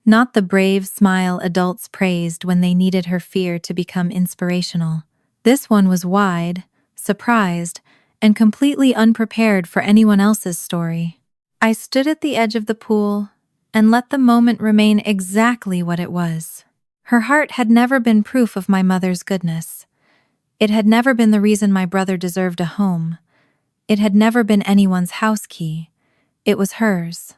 Not the brave smile adults praised when they needed her fear to become inspirational. This one was wide, surprised, and completely unprepared for anyone else's story. I stood at the edge of the pool and let the moment remain exactly what it was. Her heart had never been proof of my mother's goodness. It had never been the reason my brother deserved a home. It had never been anyone's house key. It was hers.